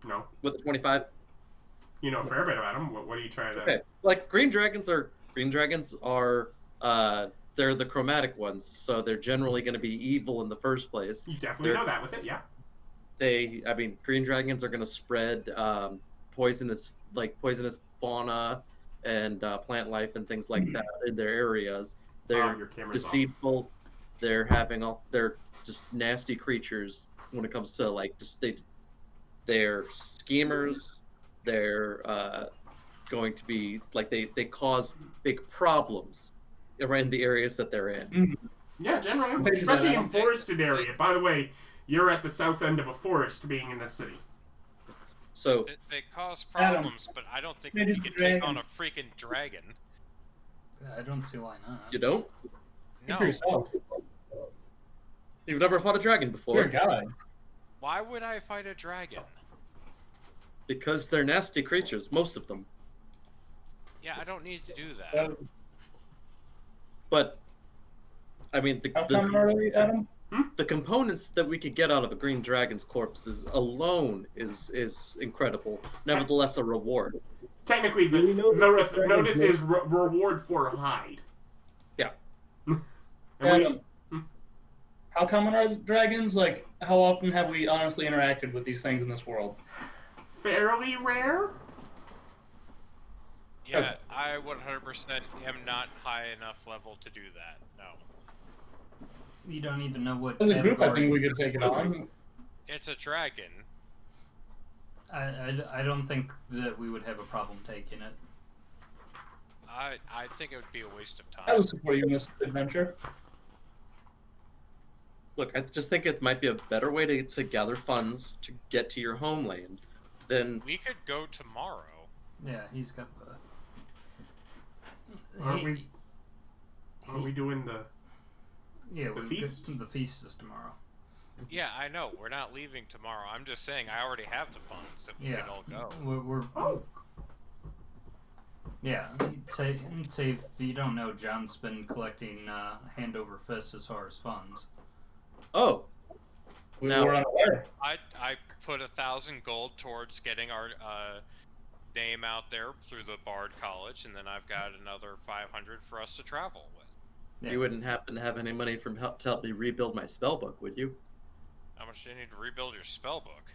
No. with the 25? You know a fair bit about them. What are you trying to... Okay. Like, green dragons are they're the chromatic ones, so they're generally going to be evil in the first place. You definitely know that with it, yeah. green dragons are going to spread poisonous fauna and plant life and things like that in their areas. They're your camera's deceitful. They're just nasty creatures when it comes to they're schemers. They're going to be they cause big problems around the areas that they're in. Yeah, generally, especially in forested area. By the way, you're at the south end of a forest being in this city. So they cause problems, but I don't think that you can take on a freaking dragon. I don't see why not. You don't? Good No. for yourself. You've never fought a dragon before? You're a god. Why would I fight a dragon? Because they're nasty creatures, most of them. Yeah, I don't need to do that. But I mean, How come early, Adam? the components that we could get out of a green dragon's corpse alone is incredible. Nevertheless, a reward. Technically, the notice is reward for hide. Yeah. Adam, how common are the dragons? Like, how often have we honestly interacted with these things in this world? Fairly rare. Yeah, I 100% am not high enough level to do that. No. You don't even know what As a category. group, I think we could take it on. It's a dragon. I don't think that we would have a problem taking it. I think it would be a waste of time. I would support you in this adventure. Look, I just think it might be a better way to gather funds to get to your homeland than... We could go tomorrow. Yeah, he's got the... Aren't we doing the... Yeah, the feast? The feast is tomorrow. Yeah, I know. We're not leaving tomorrow. I'm just saying I already have the funds that we Yeah, can all go. we're Oh. Yeah, say if you don't know, John's been collecting hand over fist as far as funds. Oh, We Now- were unaware. I put 1,000 gold towards getting our name out there through the Bard College, and then I've got another 500 for us to travel with. Yeah. you wouldn't happen to have any money to help me rebuild my spell book, would you? How much do you need to rebuild your spell book?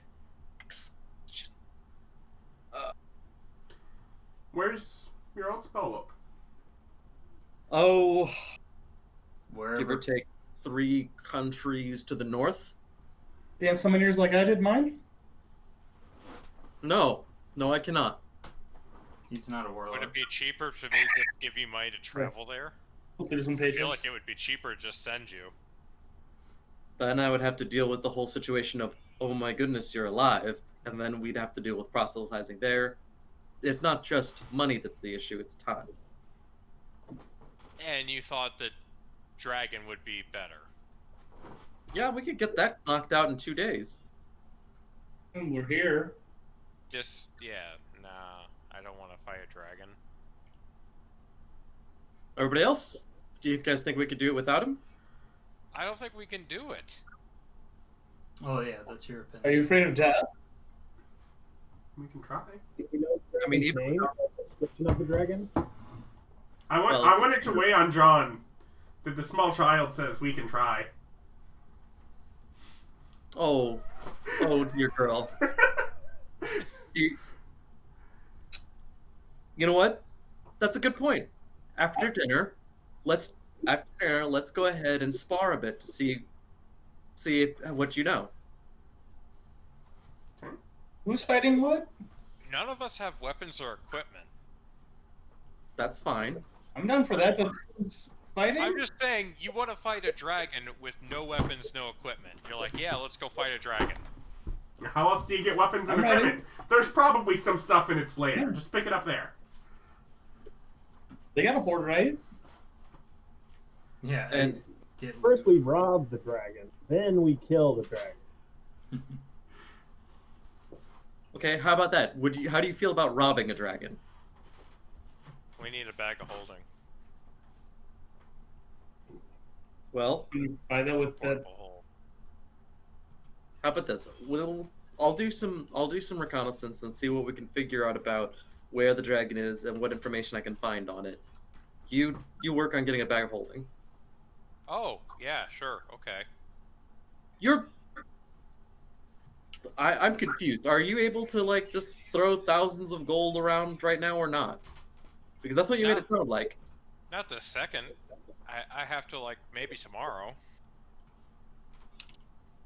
Where's your old spell book? Oh, Wherever. give or take 3 countries to the north? Dan summoners like I did mine? No, I cannot. He's not a warlock. Would it be cheaper to me to give you money to travel there? Hopefully there's some I pages. feel like it would be cheaper to just send you. Then I would have to deal with the whole situation of, oh my goodness, you're alive, and then we'd have to deal with proselytizing there. It's not just money that's the issue, it's time. And you thought that dragon would be better. Yeah, we could get that knocked out in 2 days. We're here. Just, yeah, nah, I don't want to fight a dragon. Everybody else? Do you guys think we could do it without him? I don't think we can do it. Oh yeah, that's your opinion. Are you afraid of death? We can try. Do you know the I mean, dragon's even name? Description of the dragon? I want it to weigh on John that the small child says we can try. Oh dear girl. You know what? That's a good point. After dinner, let's go ahead and spar a bit to see what you know. Who's fighting what? None of us have weapons or equipment. That's fine. I'm down for that, but who's fighting? I'm just saying, you want to fight a dragon with no weapons, no equipment. You're like, yeah, let's go fight a dragon. How else do you get weapons and I'm ready. equipment? There's probably some stuff in its lair. Just pick it up there. They got a horde, right? Yeah, And- get First we rob the dragon, then we kill the dragon. Okay, how about that? How do you feel about robbing a dragon? We need a bag of holding. Well, Buy that with that. Portable hole. how about this? I'll do some reconnaissance and see what we can figure out about where the dragon is and what information I can find on it. You work on getting a bag of holding. Oh, yeah, sure, okay. I'm confused. Are you able to like just throw thousands of gold around right now or not? Because that's what you made it sound like. Not this second. I have to, like, maybe tomorrow.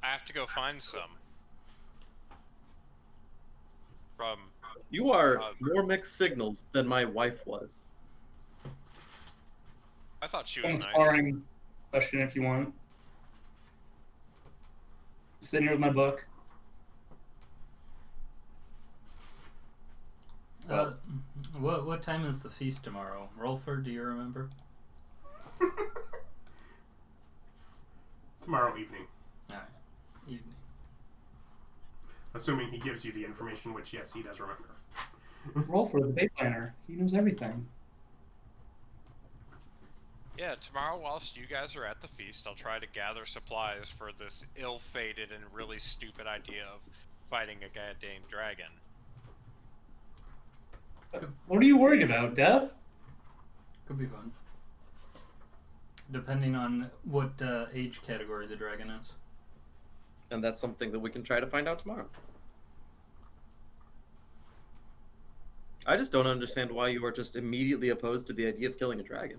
I have to go find some. From... You are more mixed signals than my wife was. I thought she was One nice. sparring question if you want. Sitting here with my book. What time is the feast tomorrow? Rolfur, do you remember? Tomorrow evening. Alright. Evening. Assuming he gives you the information, which, yes, he does remember. Rolfur, the bay planner. He knows everything. Yeah, tomorrow whilst you guys are at the feast, I'll try to gather supplies for this ill-fated and really stupid idea of fighting a goddamn dragon. What are you worried about, Death? Could be fun. Depending on what age category the dragon is. And that's something that we can try to find out tomorrow. I just don't understand why you are just immediately opposed to the idea of killing a dragon.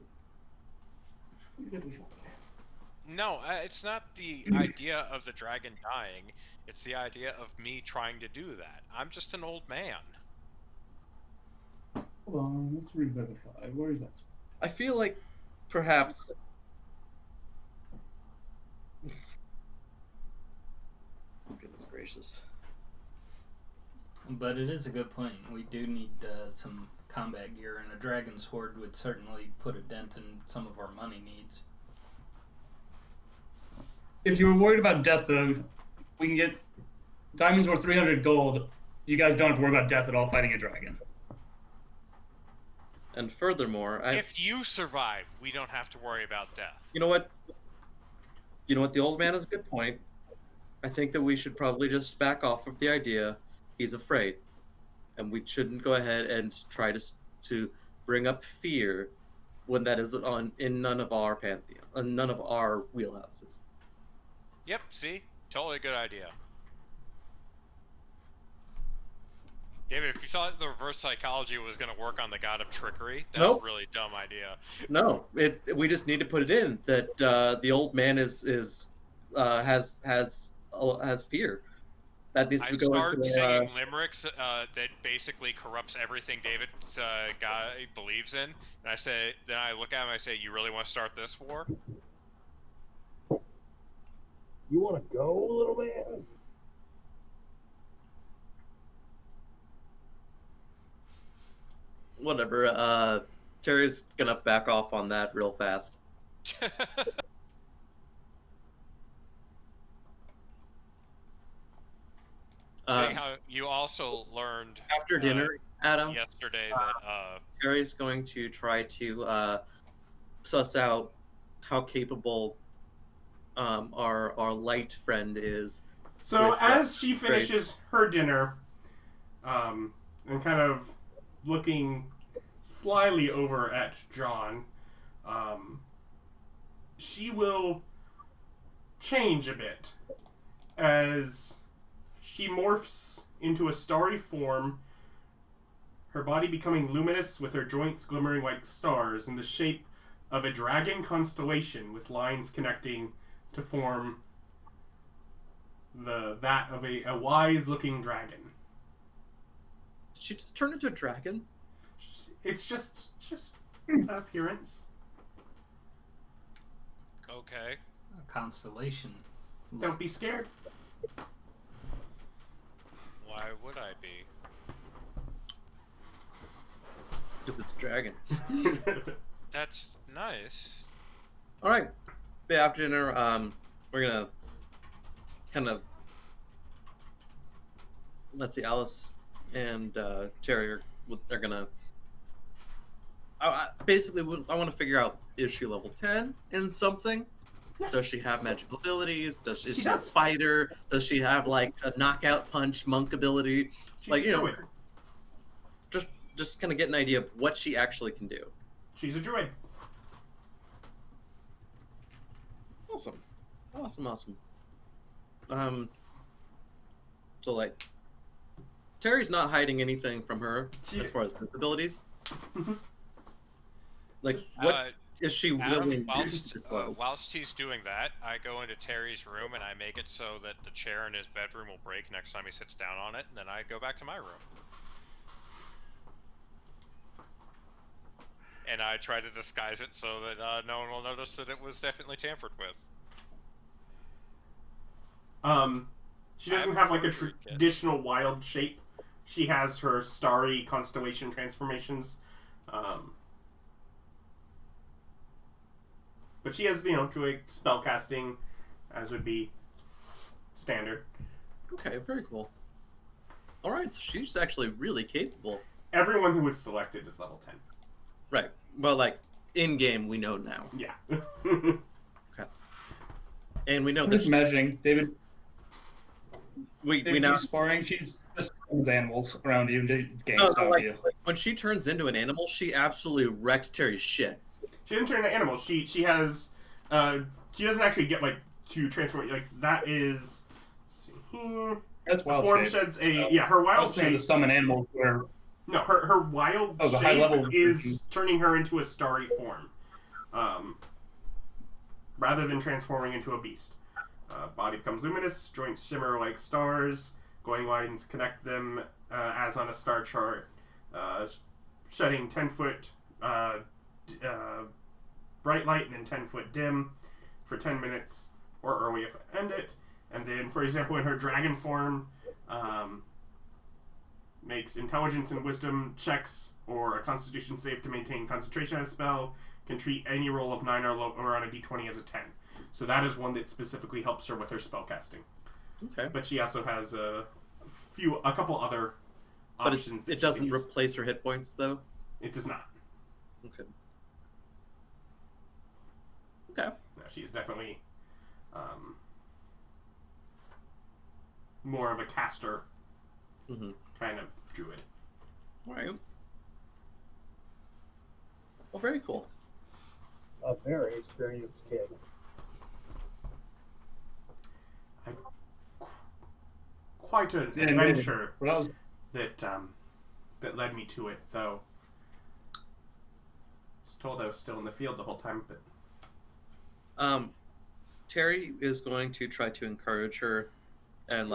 No, it's not the idea of the dragon dying. It's the idea of me trying to do that. I'm just an old man. Hold on, let's revivify. Where is that? I feel like perhaps... Goodness gracious. But it is a good point. We do need some combat gear, and a dragon's horde would certainly put a dent in some of our money needs. If you were worried about Death, though, we can get diamonds worth 300 gold. You guys don't have to worry about Death at all fighting a dragon. And furthermore, If you survive, we don't have to worry about death. You know what? You know what? The old man has a good point. I think that we should probably just back off of the idea he's afraid, and we shouldn't go ahead and try to bring up fear when that is in none of our pantheon, none of our wheelhouses. Yep, see? Totally a good idea. David, if you thought the reverse psychology was going to work on the god of trickery, that's Nope. a really dumb idea. No, we just need to put it in that the old man has fear. That needs I to go start into singing limericks that basically corrupts everything David's guy believes in, and then I look at him and I say, "You really want to start this war?" You want to go, little man? whatever. Terry's gonna back off on that real fast. Seeing how you also learned After dinner, Adam, yesterday that Terry's going to try to suss out how capable our light friend is. So With, as she finishes her dinner, and kind of looking slyly over at John, she will change a bit as she morphs into a starry form, her body becoming luminous with her joints glimmering like stars in the shape of a dragon constellation with lines connecting to form that of a wise-looking dragon. Did she just turn into a dragon? It's just an appearance. okay. A constellation. Don't be scared. Why would I be? Because it's a dragon. That's nice. All right. Yeah, after dinner, we're gonna kind of let's see, Alice and Terry they're gonna. Basically, I want to figure out, is she level 10 in something? Yeah. Does she have magical abilities? Is she a does. fighter? Does she have like a knockout punch monk ability? She's Like, a you know, druid. just kind of get an idea of what she actually can do. She's a druid. Awesome. So like, Terry's not hiding anything from her She- as far as abilities. Mhm. Like, what is she Adam, willing to whilst, disclose? whilst he's doing that, I go into Terry's room and I make it so that the chair in his bedroom will break next time he sits down on it, and then I go back to my room. And I try to disguise it so that no one will notice that it was definitely tampered with. She doesn't have like a traditional wild shape. She has her starry constellation transformations. But she has, druid spellcasting, as would be standard. Okay, very cool. All right, so she's actually really capable. Everyone who was selected is level 10. Right. Well, like, in-game, we know now. Yeah. Okay. And we know I'm that just imagining David. we David now... exploring. She's just animals around you, game No, stuff like, you. when she turns into an animal, she absolutely wrecks Terry's shit. She didn't turn into animals. She has... she doesn't actually get, to transform... that is... Let's see here... That's wild form shape. sheds a... So, Yeah, her I wild was trying shape... to summon animals where... No, her wild the shape high level is turning her into a starry form, rather than transforming into a beast. Body becomes luminous, joints shimmer like stars, glowing lines connect them as on a star chart, shedding 10-foot bright light and then 10-foot dim for 10 minutes or early if I end it. And then, for example, in her dragon form, makes intelligence and wisdom checks or a constitution save to maintain concentration on a spell, can treat any roll of 9 or on a d20 as a 10. So that is one that specifically helps her with her spellcasting. Okay. But she also has a couple other But options. it doesn't replace her hit points, though? It does not. Okay. Okay. No, she's definitely more of a caster kind of druid. All right. Well, very cool. A very experienced kid. Quite an Yeah, adventure What else? that led me to it, though. I was told I was still in the field the whole time, but Terry is going to try to encourage her and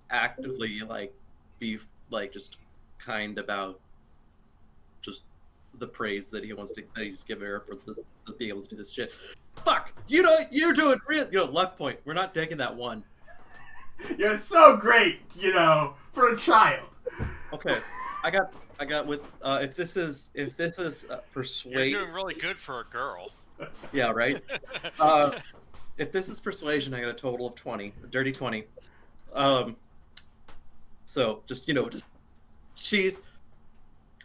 actively be just kind about just the praise that he's giving her for the being able to do this shit. Fuck! You do it real. Luck point. We're not taking that one. yeah, it's so great, for a child. Okay, I got with if this is persuade. You're doing really good for a girl. Yeah, right. If this is persuasion, I got a total of 20, a dirty 20. So just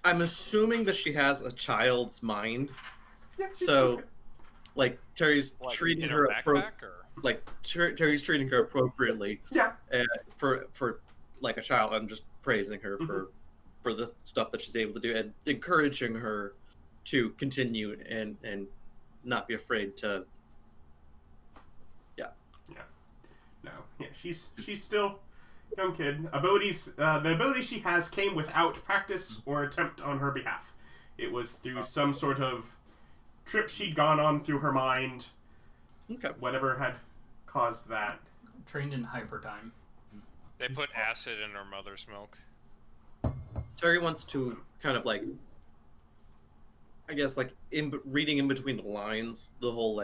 I'm assuming that she has a child's mind. Yeah, So, Terry's Like, treating in her backpack, or? Terry's treating her appropriately yeah, for like a child, and just praising her for the stuff that she's able to do and encouraging her to continue and not be afraid to. no, yeah, she's still a young kid. Abilities, the abilities she has came without practice or attempt on her behalf. It was through some sort of trip she'd gone on through her mind. Okay. Whatever had caused that. Trained in hyper time. They put acid in her mother's milk. Terry wants to kind of I guess reading in between the lines, the whole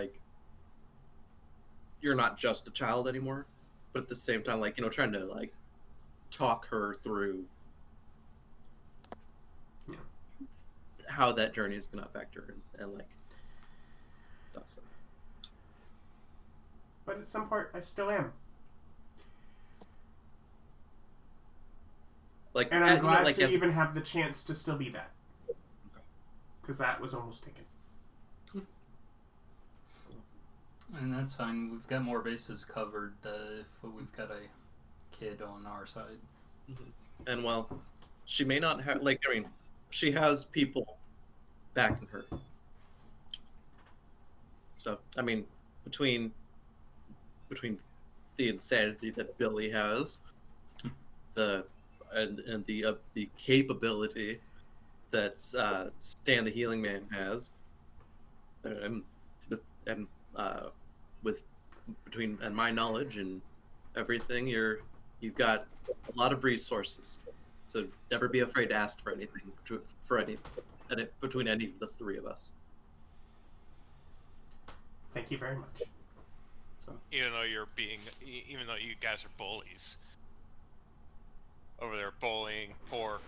you're not just a child anymore, but at the same time trying to talk her through how that journey is gonna affect her and stuff. So. But at some part, I still am. And I'm glad to even have the chance to still be that. Because that was almost taken. And that's fine. We've got more bases covered if we've got a kid on our side. And she may not have she has people backing her. So between the insanity that Billy has, the capability that Stan the Healing Man has, and with between and my knowledge and everything, you've got a lot of resources. So never be afraid to ask for anything between any of the three of us. Thank you very much. Even though you guys are bullies. Over there bullying poor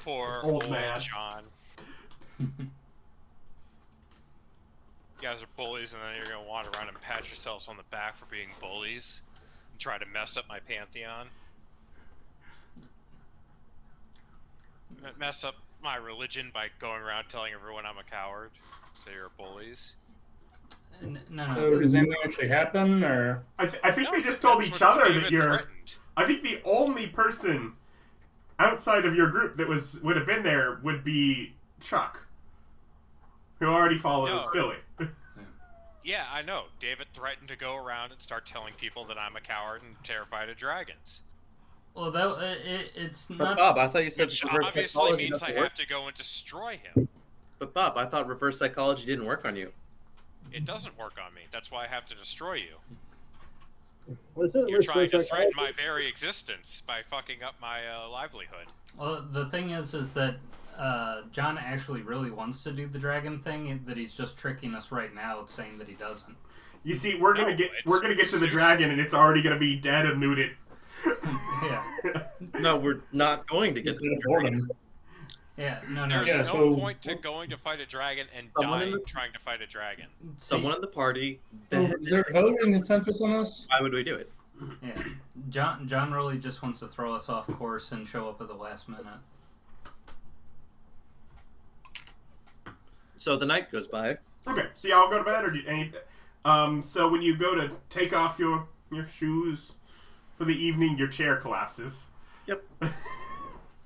Old man. John. You guys are bullies, and then you're gonna wander around and pat yourselves on the back for being bullies and try to mess up my pantheon. Mess up my religion by going around telling everyone I'm a coward. So you're bullies. No. So does anything actually happen, or? I think No, they just told that's each what other David that you're. threatened. I think the only person outside of your group that would have been there would be Chuck, who already follows No. Billy. Yeah, I know. David threatened to go around and start telling people that I'm a coward and terrified of dragons. Well, it's But not. Bob, I thought you said Which reverse obviously psychology means doesn't I work. have to go and destroy him. But Bob, I thought reverse psychology didn't work on you. It doesn't work on me. That's why I have to destroy you. This isn't You're trying to research threaten psychology. my very existence by fucking up my livelihood. Well, the thing is that John actually really wants to do the dragon thing. That he's just tricking us right now, saying that he doesn't. You see, we're gonna No, get it's to the stupid. dragon, and it's already gonna be dead and looted. Yeah. No, we're not going to get to the Boredom. dragon. Yeah. No. There's Yeah, no so- point to going to fight a dragon and Someone in dying the- trying to fight a dragon. Someone in the party. So is there a voting consensus on this? Why would we do it? Yeah. John really just wants to throw us off course and show up at the last minute. So the night goes by. Okay, so y'all go to bed or do anything? So when you go to take off your shoes for the evening, your chair collapses. Yep.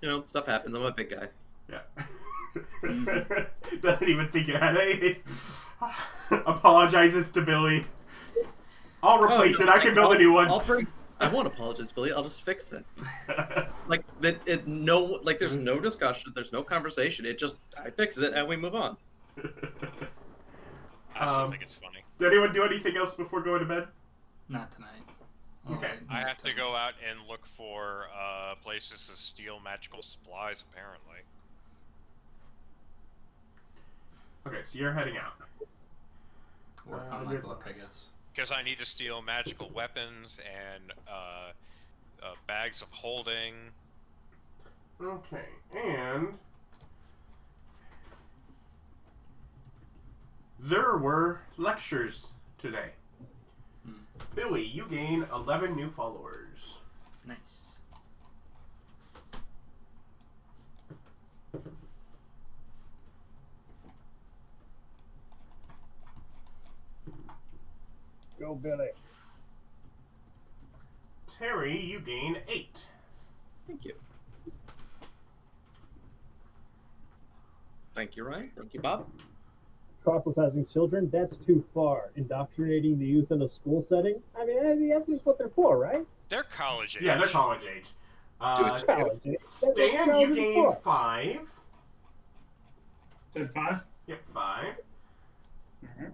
You know, stuff happens. I'm a big guy. Yeah. Doesn't even think it had anything. Apologizes to Billy. I'll replace it. I can build a new one. I won't apologize, Billy. I'll just fix it. Like there's no discussion. There's no conversation. I fix it and we move on. I still think it's funny. Did anyone do anything else before going to bed? Not tonight. Okay. I have to go out and look for places to steal magical supplies, apparently. Okay, so you're heading out. Work on my book, I guess. Because I need to steal magical weapons and bags of holding. Okay, and there were lectures today. Billy, you gain 11 new followers. Nice. Go, Billy. Terry, you gain 8. Thank you. Thank you, Ryan. Thank you, Bob. Proselytizing children, that's too far. Indoctrinating the youth in a school setting? I mean, that's just what they're for, right? They're college age. Yeah, they're college age. Do it. College age. That's what Stan, college you is gain for. 5. Said 5? Yep, 5. Alright.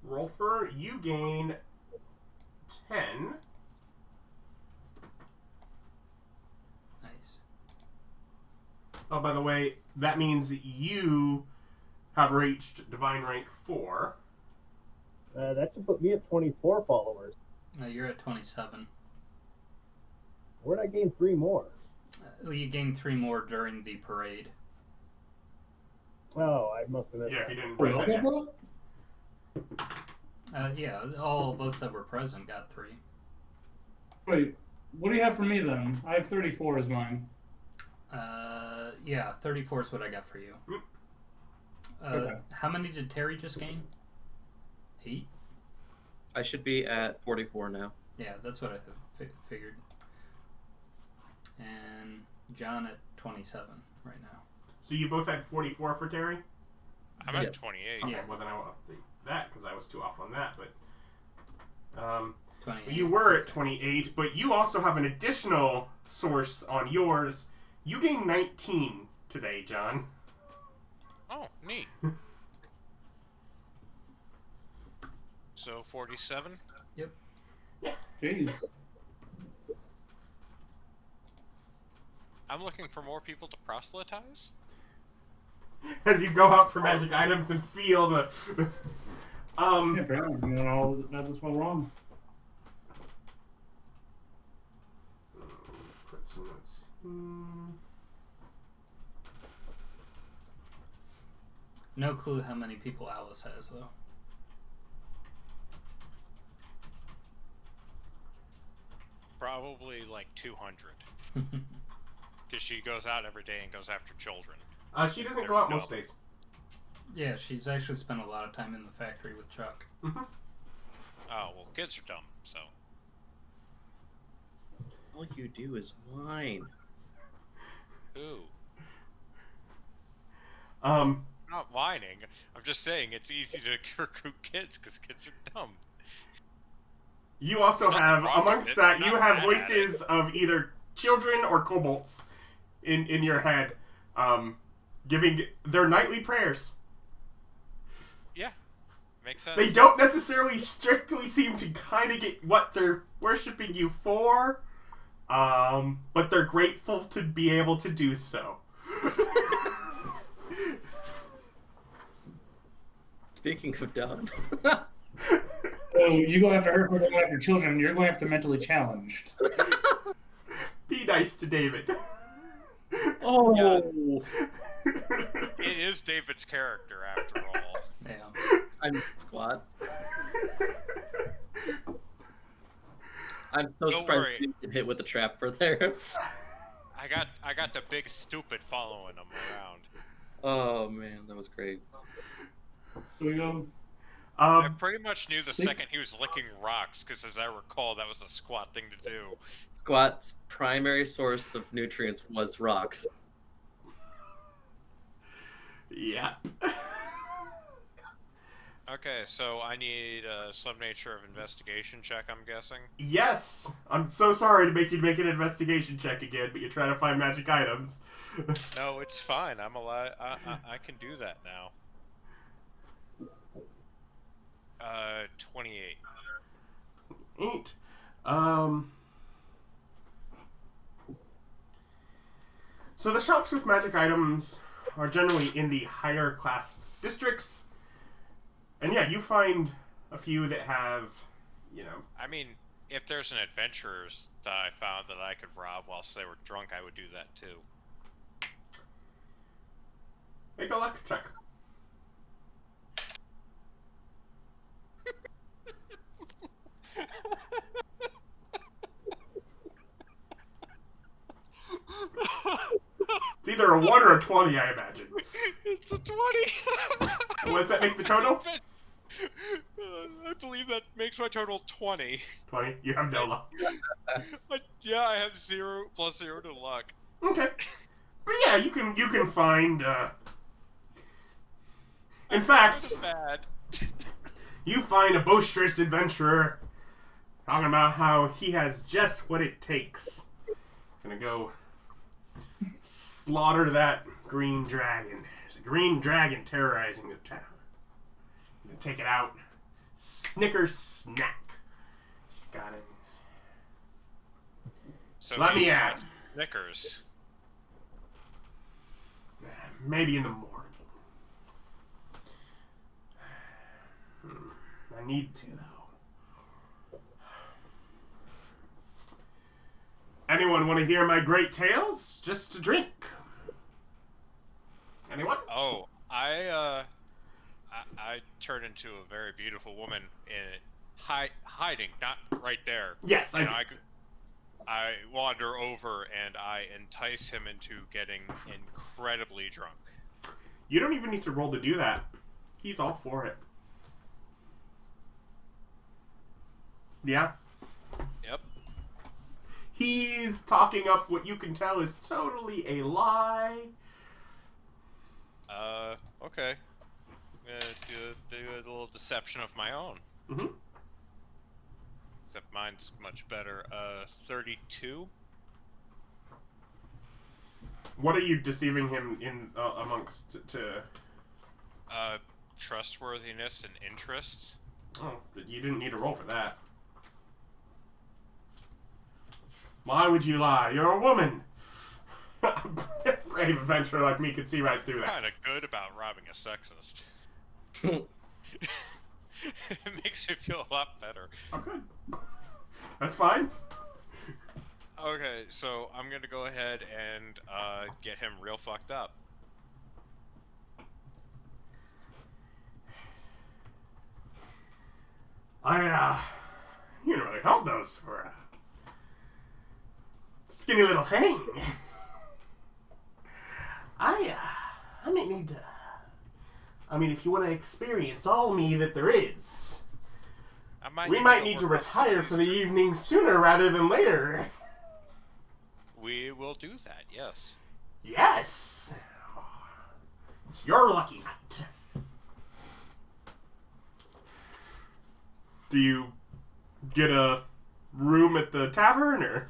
Rolfur, you gain 10. Nice. Oh, by the way, that means you have reached Divine Rank 4. That should put me at 24 followers. You're at 27. Where'd I gain 3 more? You gained 3 more during the parade. Oh, I must have missed Yeah, if that. you didn't Wait, write that down. Yeah, all of us that were present got 3. Wait, what do you have for me then? I have 34 as mine. Yeah, 34 is what I got for you. Okay. How many did Terry just gain? 8? I should be at 44 now. Yeah, that's what I figured. And John at 27 right now. So you both had 44 for Terry? I'm Yeah. at 28. Okay, Yeah. well then I will update that because I was too off on that. But 28. you were at 28, but you also have an additional source on yours. You gained 19 today, John. Oh, neat. So 47. Jeez. I'm looking for more people to proselytize. As you go out for magic items and feel the. Yeah, apparently, you know, all that was well wrong. Put some notes. No clue how many people Alice has, though. Probably like 200. Because she goes out every day and goes after children. She doesn't go out most days. Yeah, she's actually spent a lot of time in the factory with Chuck. Mm-hmm. Oh, well, kids are dumb, so. All you do is whine. Ooh. Um, I'm not whining. I'm just saying it's easy to recruit kids because kids are dumb. you also There's have, nothing wrong amongst with it. that, I'm you not have mad at voices of either children or kobolds in your head, giving their nightly prayers. Yeah, makes sense. They don't necessarily strictly seem to kind of get what they're worshiping you for, but they're grateful to be able to do so. Speaking of dumb. So you go after her for going after children, you're going after mentally challenged. Be nice to David. Oh, It is David's character, after all. Yeah. I'm squat. I'm so Don't surprised worry. you get hit with a trap for there. I got the big stupid following him around. Oh man, that was great. So we go. I pretty much knew the second he was licking rocks, because as I recall, that was a squat thing to do. Squat's primary source of nutrients was rocks. Yeah. Okay, so I need some nature of investigation check, I'm guessing. Yes! I'm so sorry to make you make an investigation check again, but you're trying to find magic items. No, it's fine. I'm alive. I can do that now. 28. 8. So the shops with magic items are generally in the higher class districts. And yeah, you find a few that have, you know... I mean, if there's an adventurer that I found that I could rob whilst they were drunk, I would do that too. Make a luck check. It's either a 1 or a 20, I imagine. It's a 20! What does that make the total? I believe that makes my total 20. 20? You have no luck. Yeah, I have 0 plus 0 to luck. Okay. But yeah, you can find, In fact, Bad. you find a boisterous adventurer talking about how he has just what it takes. Gonna go slaughter that green dragon. There's a green dragon terrorizing the town. He's gonna take it out. Snicker snack. Got it. So Let me he's add. got Snickers. Maybe in the morning. I need to, though. Anyone want to hear my great tales? Just to drink. Anyone? Oh, I turn into a very beautiful woman in hiding, not right there. Yes, I And do. I wander over and I entice him into getting incredibly drunk. You don't even need to roll to do that. He's all for it. Yeah? Yep. He's talking up what you can tell is totally a lie. Okay. do a little deception of my own. Mm-hmm. Except mine's much better. 32. What are you deceiving him in amongst to? Trustworthiness and interests. Oh, you didn't need to roll for that. Why would you lie? You're a woman. Brave adventurer like me could see right through that. Kind of good about robbing a sexist. It makes me feel a lot better. Oh, good. That's fine. Okay, so I'm gonna go ahead and get him real fucked up. You didn't really hold those for a skinny little hang. I may need to. I mean, if you want to experience all me that there is, we might need to retire for the evening sooner rather than later. We will do that, yes. Yes! It's your lucky night. Do you get a room at the tavern, or?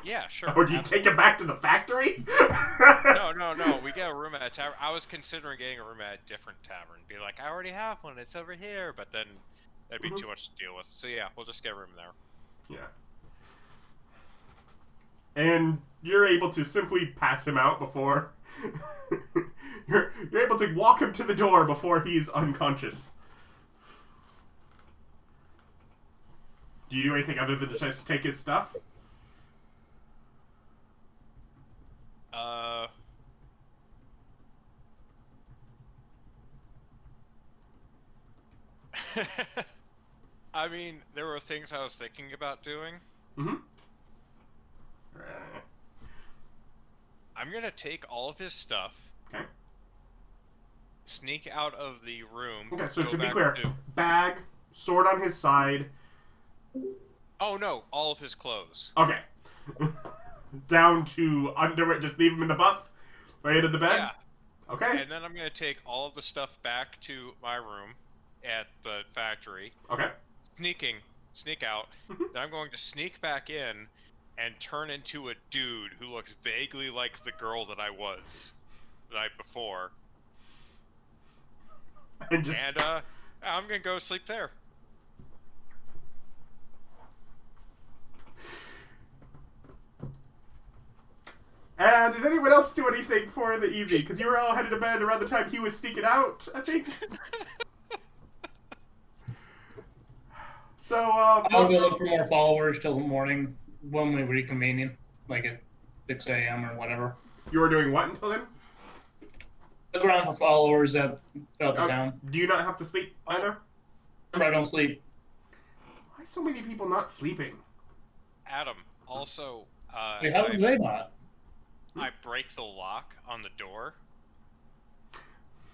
Yeah, sure. Or do you take it back to the factory? No. We get a room at a tavern. I was considering getting a room at a different tavern. Be like, I already have one. It's over here. But then that'd be too much to deal with. So yeah, we'll just get a room there. Yeah. And you're able to simply pass him out before... you're able to walk him to the door before he's unconscious. Do you do anything other than just take his stuff? I mean, there were things I was thinking about doing. Mm-hmm. I'm gonna take all of his stuff. Okay. Sneak out of the room. Okay, so to be clear, bag, sword on his side. Oh no, all of his clothes. Okay. Down to underwear, just leave him in the buff? Right in the bed? Yeah. Okay. And then I'm gonna take all of the stuff back to my room at the factory. Okay. Sneak out. Then I'm going to sneak back in and turn into a dude who looks vaguely like the girl that I was the night before. And I'm gonna go sleep there. Did anyone else do anything for the evening? Because you were all headed to bed around the time he was sneaking out, I think. So, I'll go look for more followers till the morning when we reconvene, like at 6 a.m. or whatever. You were doing what until then? Look around for followers throughout the town. Do you not have to sleep either? Remember, I don't sleep. Why so many people not sleeping? Adam, also, Wait, how did they not? I break the lock on the door.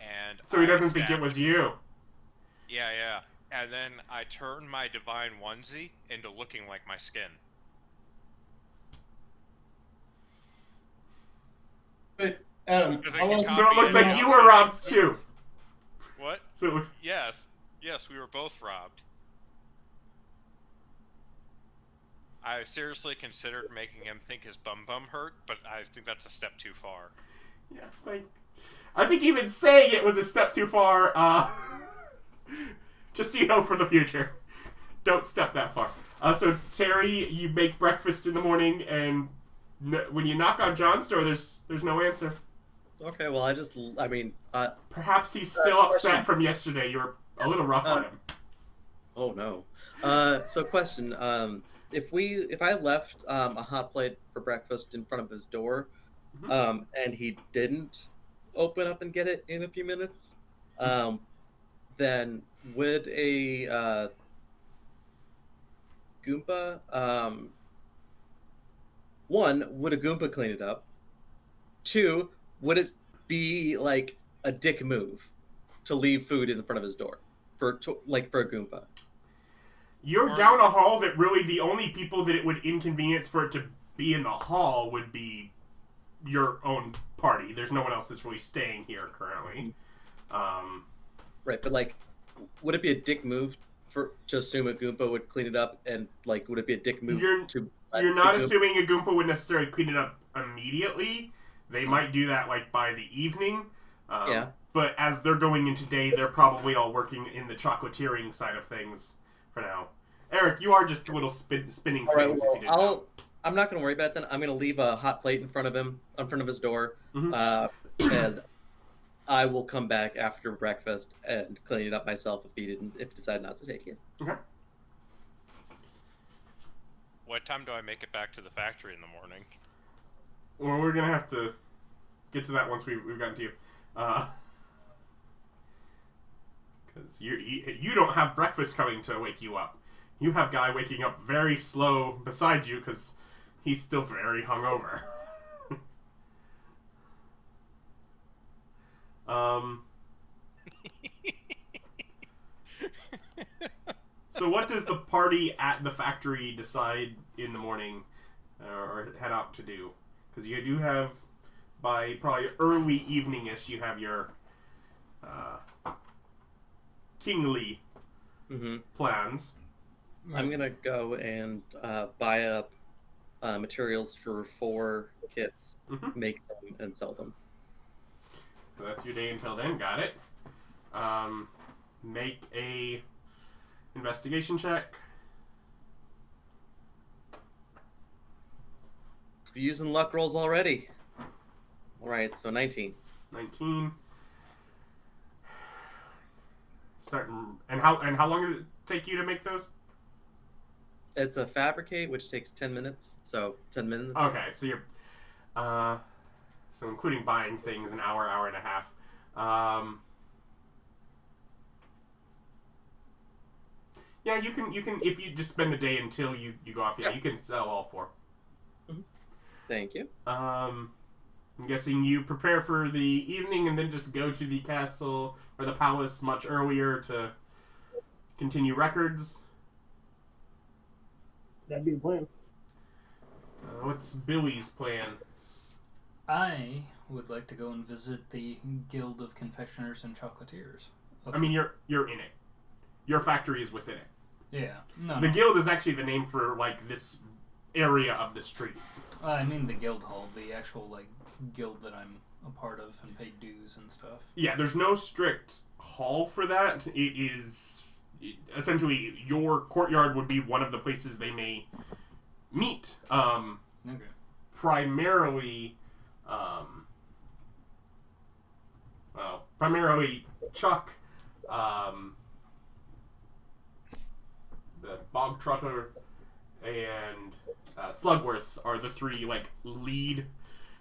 And so he doesn't think it was you. Yeah. And then I turn my divine onesie into looking like my skin. Wait, Adam, So So it looks like you were robbed too. What? So it was... Yes, we were both robbed. I seriously considered making him think his bum hurt, but I think that's a step too far. Yeah, like... I think even saying it was a step too far, just so you know for the future. Don't step that far. So, Terry, you make breakfast in the morning, and when you knock on John's door, there's no answer. Okay, well, Perhaps he's still upset from yesterday. You were a little rough on him. Oh, no. So, question. If I left a hot plate for breakfast in front of his door, and he didn't open up and get it in a few minutes, then would a Goomba, one, would a Goomba clean it up? Two, would it be like a dick move to leave food in front of his door for a Goomba? You're down a hall that really the only people that it would inconvenience for it to be in the hall would be your own party. There's no one else that's really staying here currently. Right, but like, would it be a dick move to assume a Goomba would clean it up, and like, would it be a dick move to? You're not assuming a Goomba would necessarily clean it up immediately. They might do that like by the evening. Yeah. But as they're going into day, they're probably all working in the chocolatiering side of things for now. Eric, you are just little spinning All right, things. well, if you didn't know. I'm not going to worry about that. I'm going to leave a hot plate in front of his door, Mhm. and I will come back after breakfast and clean it up myself if he decided not to take it. Okay. What time do I make it back to the factory in the morning? Well, we're gonna have to get to that once we've gotten to you, because you don't have breakfast coming to wake you up. You have guy waking up very slow beside you because he's still very hungover. So what does the party at the factory decide in the morning or head out to do? Because you do have, by probably early evening-ish, you have your kingly plans. I'm going to go and buy up materials for 4 kits, make them, and sell them. So that's your day until then. Got it. Make a investigation check. We're using luck rolls already. All right, so 19. 19. Starting. And how long did it take you to make those? It's a fabricate, which takes 10 minutes. So 10 minutes. Okay, so you're, so including buying things, an hour and a half. Yeah, you can if you just spend the day until you go off. Yeah, you can sell all 4. Thank you. I'm guessing you prepare for the evening and then just go to the castle or the palace much earlier to continue records. That'd be the plan. What's Billy's plan? I would like to go and visit the Guild of Confectioners and Chocolatiers. I mean, you're in it. Your factory is within it. Yeah. No. The guild is actually the name for like this area of the street. I mean the guild hall, the actual like guild that I'm a part of and pay dues and stuff. Yeah, there's no strict hall for that. It is essentially your courtyard would be one of the places they may meet. Okay. Primarily, Chuck, the Bog Trotter, and Slugworth are the 3 like lead.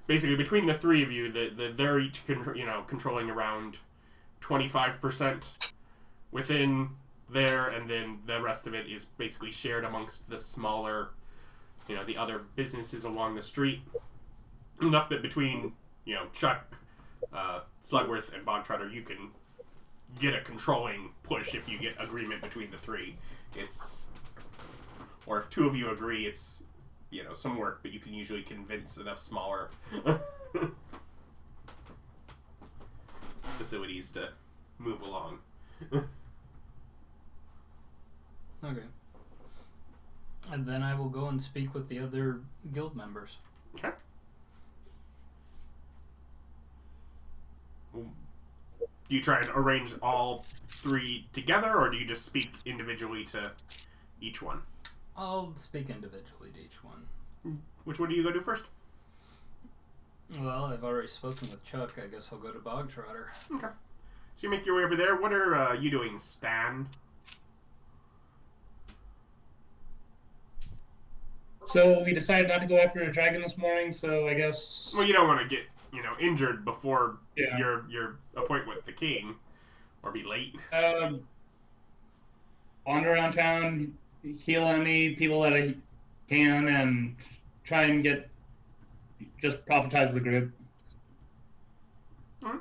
Basically, between the 3 of you, they're each controlling around 25% within there, and then the rest of it is basically shared amongst the smaller, the other businesses along the street. Enough that between Chuck, Slugworth, and Bog Trotter, you can get a controlling push if you get agreement between the 3. Or if 2 of you agree, it's some work, but you can usually convince enough smaller facilities to move along. Okay. And then I will go and speak with the other guild members. Okay. Do you try and arrange all 3 together, or do you just speak individually to each one? I'll speak individually to each one. Which one do you go to first? Well, I've already spoken with Chuck. I guess I'll go to Bog Trotter. Okay. So you make your way over there. What are you doing, Stan? So we decided not to go after a dragon this morning, so I guess... Well, you don't want to get, injured before Yeah. your appointment with the king, or be late. Wander around town, heal any people that I can, and try and just profitize the group. Mm-hmm.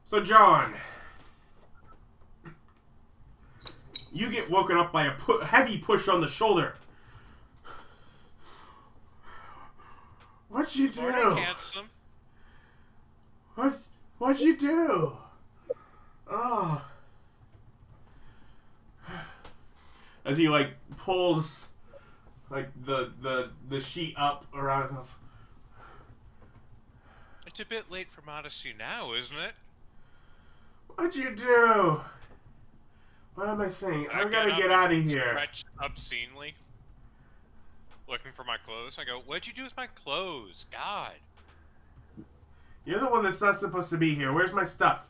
So, John, you get woken up by a heavy push on the shoulder. What'd you do? Morning, handsome. What'd you do? Oh. As he like pulls like the sheet up around himself. It's a bit late for modesty now, isn't it? What'd you do? What am I saying? I gotta get out of here. Stretch obscenely. Looking for my clothes. I go, what'd you do with my clothes? God. You're the one that's not supposed to be here. Where's my stuff?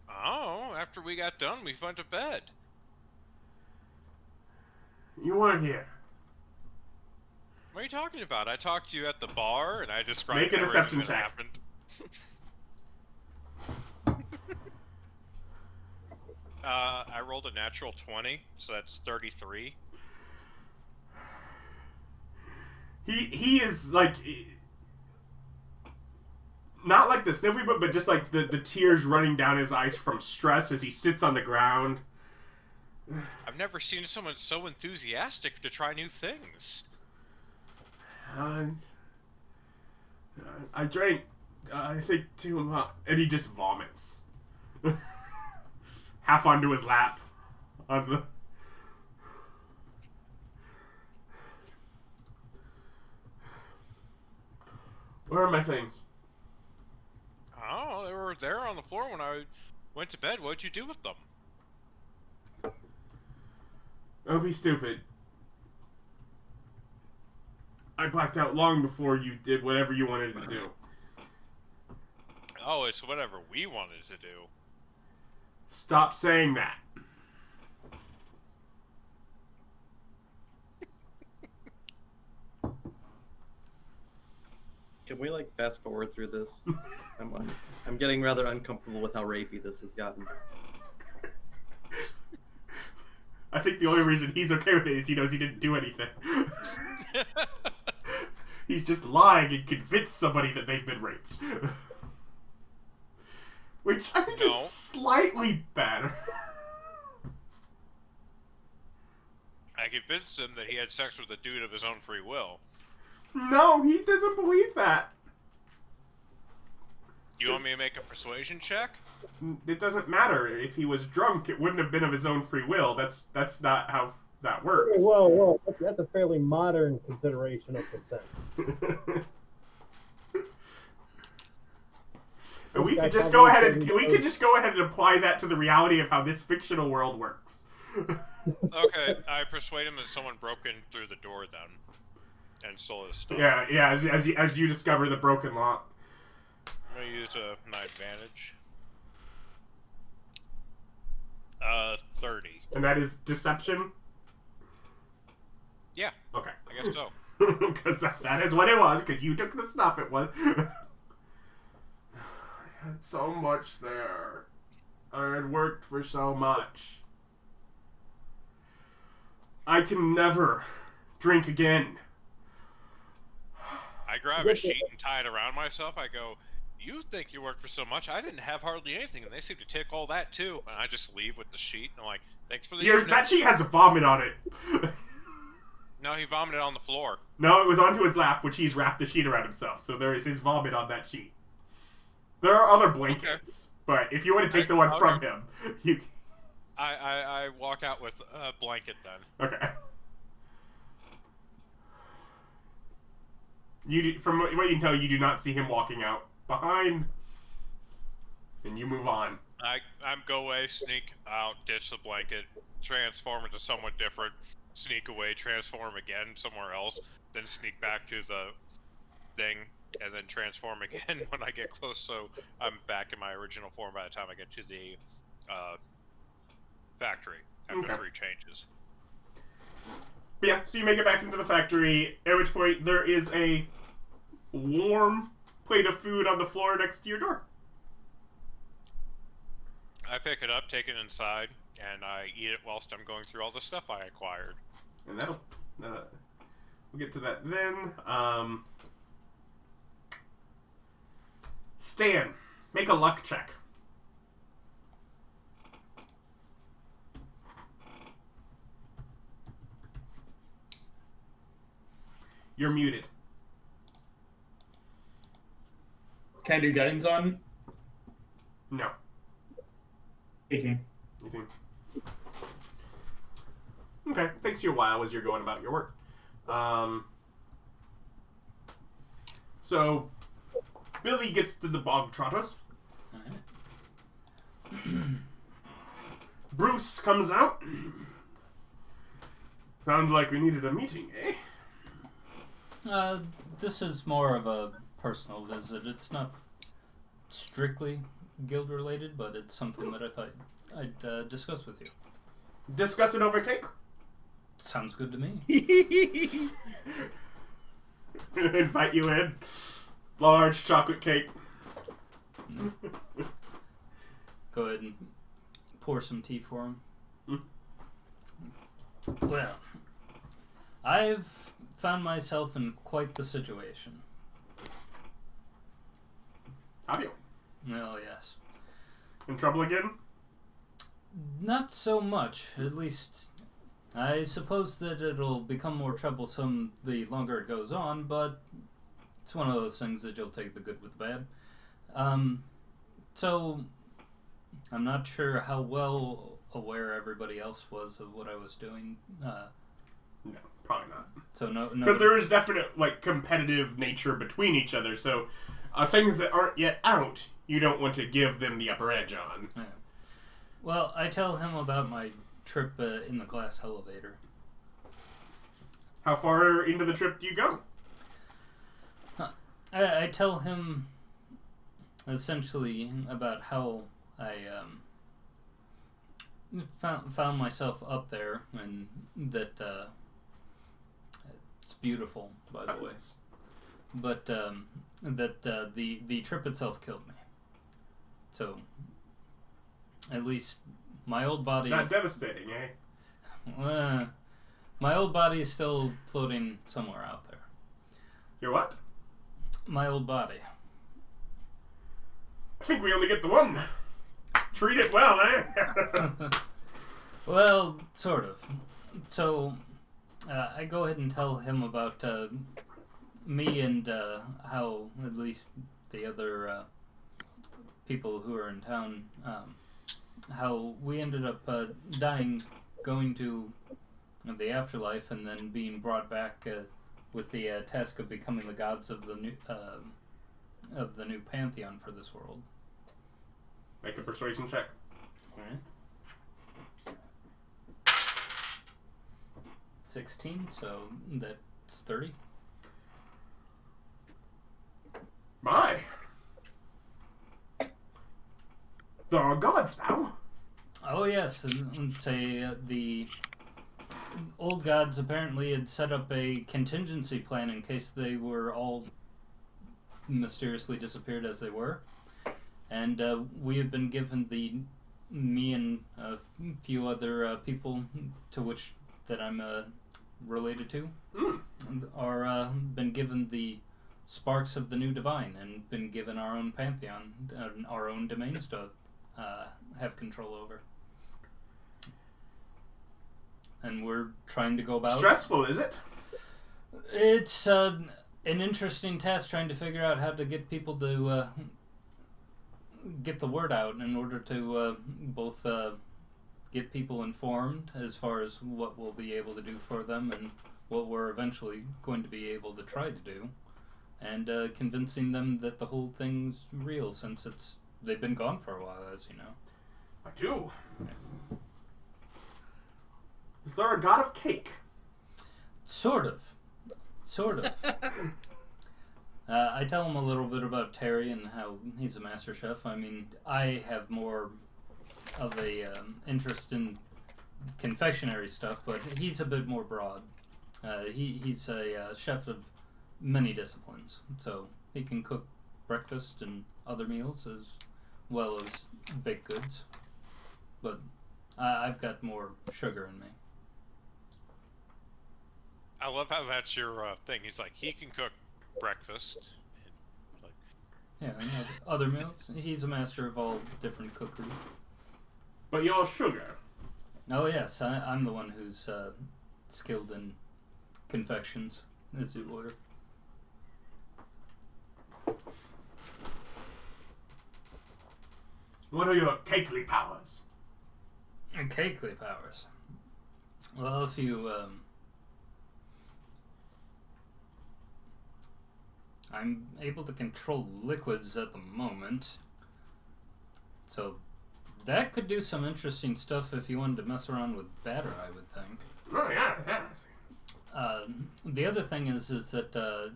Oh, after we got done, we went to bed. You weren't here. What are you talking about? I talked to you at the bar, and I described Make a deception everything that check. happened. I rolled a natural 20, so that's 33. He is like not like the sniffly, but just like the tears running down his eyes from stress as he sits on the ground. I've never seen someone so enthusiastic to try new things. I drank, I think, too much, and he just vomits. Half onto his lap. On the... Where are my things? Oh, they were there on the floor when I went to bed. What'd you do with them? Don't be stupid. I blacked out long before you did whatever you wanted to do. Oh, it's whatever we wanted to do. Stop saying that. Can we like fast forward through this? I'm getting rather uncomfortable with how rapey this has gotten. I think the only reason he's okay with it is he knows he didn't do anything. He's just lying and convinced somebody that they've been raped. Which I think is slightly better. I convinced him that he had sex with a dude of his own free will. No, he doesn't believe that. You want me to make a persuasion check? It doesn't matter. If he was drunk, it wouldn't have been of his own free will. That's not how that works. Whoa. That's a fairly modern consideration of consent. And we could just go ahead and apply that to the reality of how this fictional world works. Okay, I persuade him that someone broke in through the door then, and stole his stuff. Yeah. As you discover the broken lock. I'm gonna use my advantage. 30. And that is deception. Yeah. Okay. I guess so. Because that is what it was. Because you took the stuff. It was. I had so much there. I had worked for so much. I can never drink again. I grab a sheet and tie it around myself. I go, you think you worked for so much? I didn't have hardly anything, and they seem to take all that too. And I just leave with the sheet. And I'm like, thanks for the internet. That sheet has a vomit on it. No, he vomited on the floor. No, it was onto his lap, which he's wrapped the sheet around himself. So there is his vomit on that sheet. There are other blankets, but if you want to take the one from him, you. I walk out with a blanket then. Okay. From what you can tell, you do not see him walking out behind, and you move on. I'm go away, sneak out, ditch the blanket, transform into someone different, sneak away, transform again somewhere else, then sneak back to the thing, and then transform again when I get close, so I'm back in my original form by the time I get to the factory after 3 changes. But yeah, so you make it back into the factory, at which point there is a warm plate of food on the floor next to your door. I pick it up, take it inside, and I eat it whilst I'm going through all the stuff I acquired. And that'll... we'll get to that then. Stan, make a luck check. You're muted. Can I do guidance on? No. 18. 18. Okay, takes you a while as you're going about your work. So, Billy gets to the bog trotters. Bruce comes out. Sounds like we needed a meeting, eh? This is more of a personal visit. It's not strictly guild related, but it's something that I thought I'd discuss with you. Discuss it over cake? Sounds good to me. Invite you in. Large chocolate cake. Go ahead and pour some tea for him. Mm. Well, I've found myself in quite the situation. Have you? Oh, yes. In trouble again? Not so much. At least, I suppose that it'll become more troublesome the longer it goes on, but it's one of those things that you'll take the good with the bad. So, I'm not sure how well aware everybody else was of what I was doing. No, probably not. So no. Because there is definite competitive nature between each other. So things that aren't yet out, you don't want to give them the upper edge on. Yeah. Well, I tell him about my trip in the glass elevator. How far into the trip do you go? I tell him essentially about how I found myself up there, and that it's beautiful, by the way. But that the trip itself killed me. So at least my old body. Not devastating, eh? My old body is still floating somewhere out there. Your what? My old body. I think we only get the one. Treat it well, eh? Well, sort of. So, I go ahead and tell him about me and how at least the other people who are in town, how we ended up dying, going to the afterlife, and then being brought back with the task of becoming the gods of the new pantheon for this world. Make a persuasion check. Alright. 16, so that's 30. My. There are gods now. Oh yes, and say the old gods apparently had set up a contingency plan in case they were all mysteriously disappeared as they were. And we have been given me and a few other people to which that I'm related to, are been given the sparks of the new divine and been given our own pantheon, our own domains to have control over. And we're trying to go about. Stressful, is it? It's an interesting task trying to figure out how to get people to get the word out in order to both get people informed as far as what we'll be able to do for them and what we're eventually going to be able to try to do, and convincing them that the whole thing's real, since they've been gone for a while, as you know. I do. Yeah. Is there a god of cake? Sort of. I tell him a little bit about Terry and how he's a master chef. I mean, I have more of a interest in confectionery stuff, but he's a bit more broad. He's a chef of many disciplines, so he can cook breakfast and other meals as well as baked goods. But I've got more sugar in me. I love how that's your thing. He's like, he can cook breakfast. And, Yeah, and other meals. He's a master of all different cookery. But you're sugar. Oh yes, I'm the one who's skilled in confections, as it were. What are your cakely powers? Cakely powers. Well, if you, I'm able to control liquids at the moment. So that could do some interesting stuff if you wanted to mess around with batter, I would think. Oh, yeah. The other thing is that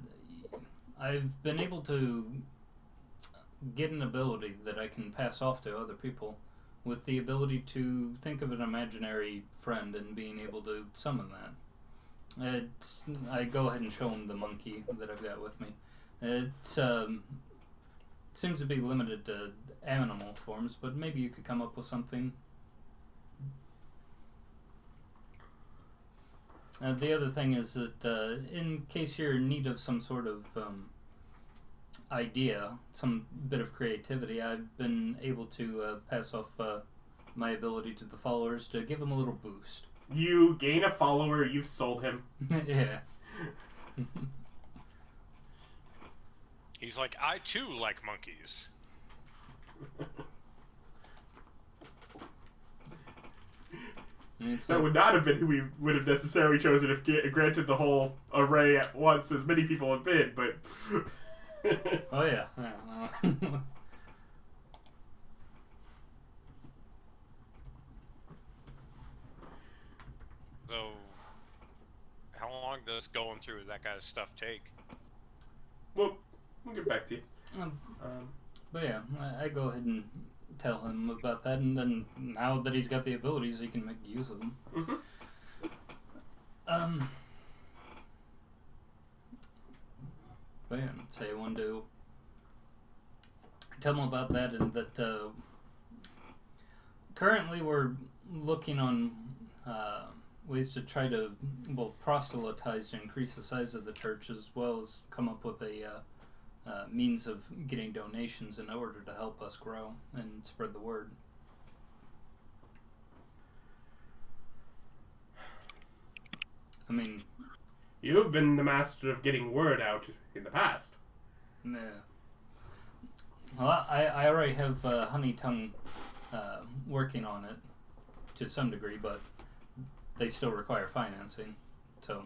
I've been able to get an ability that I can pass off to other people with the ability to think of an imaginary friend and being able to summon that. I go ahead and show him the monkey that I've got with me. It seems to be limited to animal forms, but maybe you could come up with something. The other thing is that in case you're in need of some sort of idea, some bit of creativity, I've been able to pass off my ability to the followers to give them a little boost. You gain a follower, you've sold him. Yeah. He's like, I too like monkeys. That would not have been who we would have necessarily chosen if granted the whole array at once, as many people have been, but... Oh, yeah. So, how long does going through that kind of stuff take? Well, we'll get back to you. But yeah, I go ahead and tell him about that, and then now that he's got the abilities, he can make use of them. Mm-hmm. But yeah, say I wanted to tell him about that, and that currently we're looking on ways to try to both proselytize to increase the size of the church, as well as come up with a means of getting donations in order to help us grow and spread the word. I mean, You've been the master of getting word out in the past. yeah. Well, I already have Honey Tongue working on it to some degree, but they still require financing. So,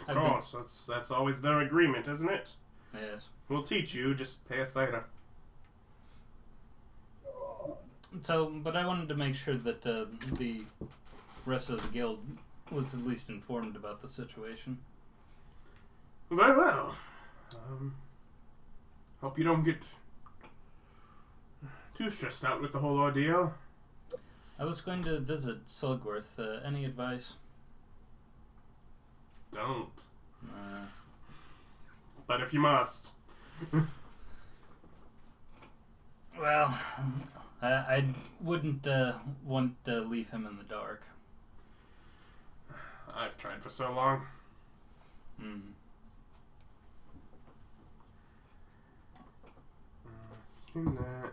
Of course, that's always their agreement, isn't it? Yes. We'll teach you, just pay us later. So, but I wanted to make sure that the rest of the guild was at least informed about the situation. Very well. Hope you don't get too stressed out with the whole ordeal. I was going to visit Slugworth. Any advice? Don't. But if you must. Well, I wouldn't want to leave him in the dark. I've tried for so long. In that,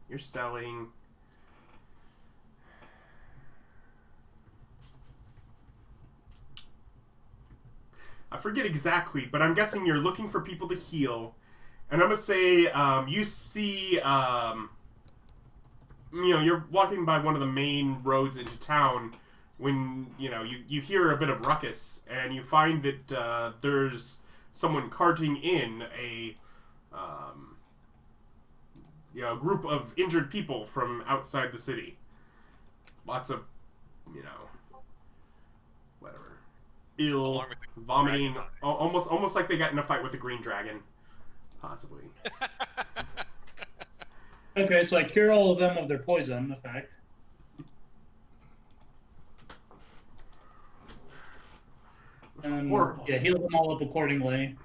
you're selling. I forget exactly, but I'm guessing you're looking for people to heal. And I'm going to say you see, you're walking by one of the main roads into town when, you hear a bit of ruckus, and you find that there's someone carting in a group of injured people from outside the city. Lots of, whatever. Ill, vomiting, almost like they got in a fight with a green dragon. Possibly. Okay, so I cure all of them of their poison effect. And Horrible. yeah, heal them all up accordingly.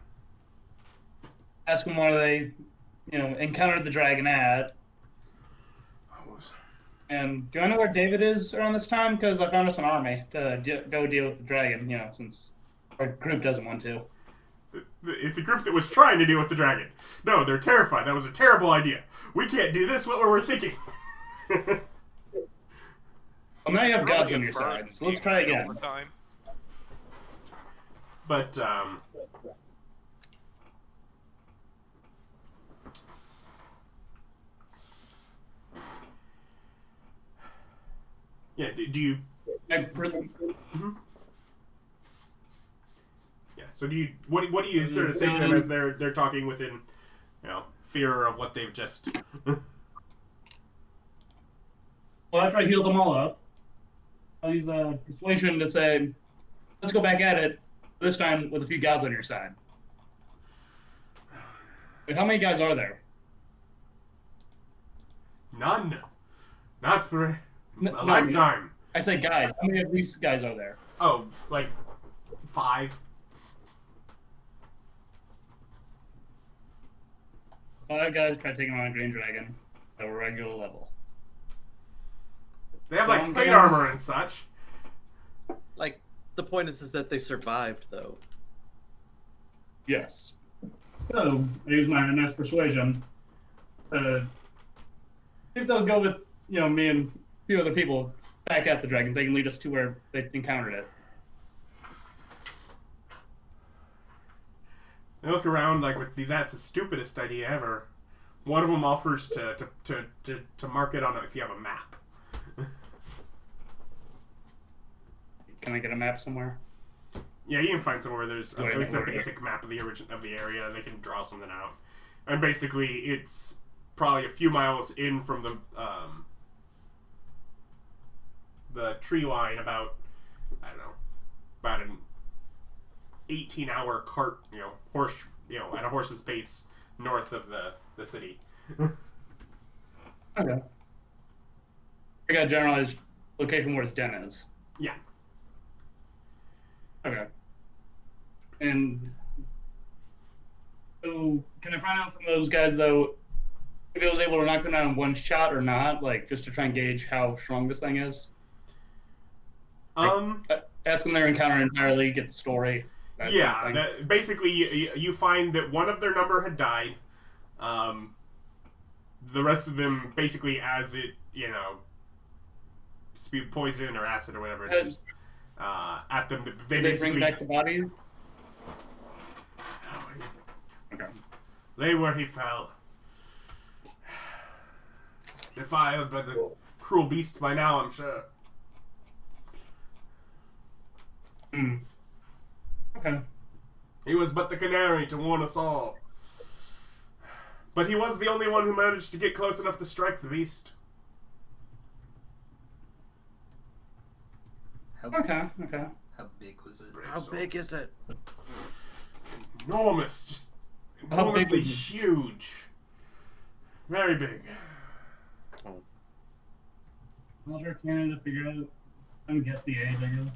Ask them where they, encountered the dragon at. And do I know where David is around this time? Because I found us an army to go deal with the dragon, since our group doesn't want to. It's a group that was trying to deal with the dragon. No, they're terrified. That was a terrible idea. We can't do this. What were we thinking? Well, now you have gods on your side, so let's try again. But, Yeah. Do you? Mm-hmm. Yeah. So do you? What do you sort of say to them as they're talking within, fear of what they've just? Well, after I heal them all up, I'll use persuasion to say, let's go back at it, this time with a few gods on your side. Wait, how many guys are there? None. Not three. No, Lifetime. I said guys. How many of these guys are there? Oh, like 5. 5 guys try taking on a green dragon at a regular level. They have like plate armor and such. Like, the point is that they survived, though. Yes. So, I use my nice persuasion to see if they'll go with, me and a few other people back at the dragon. They can lead us to where they encountered it. They look around like that's the stupidest idea ever. One of them offers to mark it on if you have a map. Can I get a map somewhere? Yeah, you can find somewhere there's at least a where basic map of the area. They can draw something out, and basically it's probably a few miles in from the tree line. About an 18-hour cart, horse, at a horse's pace north of the city. Okay. I got a generalized location where its den is. Yeah. Okay. And so, can I find out from those guys, though, if it was able to knock them down in one shot or not? Like, just to try and gauge how strong this thing is? Ask them their encounter entirely, get the story. Yeah, basically, you find that one of their number had died. The rest of them, basically, as it, spewed poison or acid or whatever it is, at them. They bring back the bodies? Okay. Lay where he fell. Defiled by the cruel beast by now, I'm sure. Okay. He was but the canary to warn us all. But he was the only one who managed to get close enough to strike the beast. Okay. How big was it? How big is it? Enormous, just enormously huge. Very big. Knowledge Arcana to figure out, guess the age, I guess.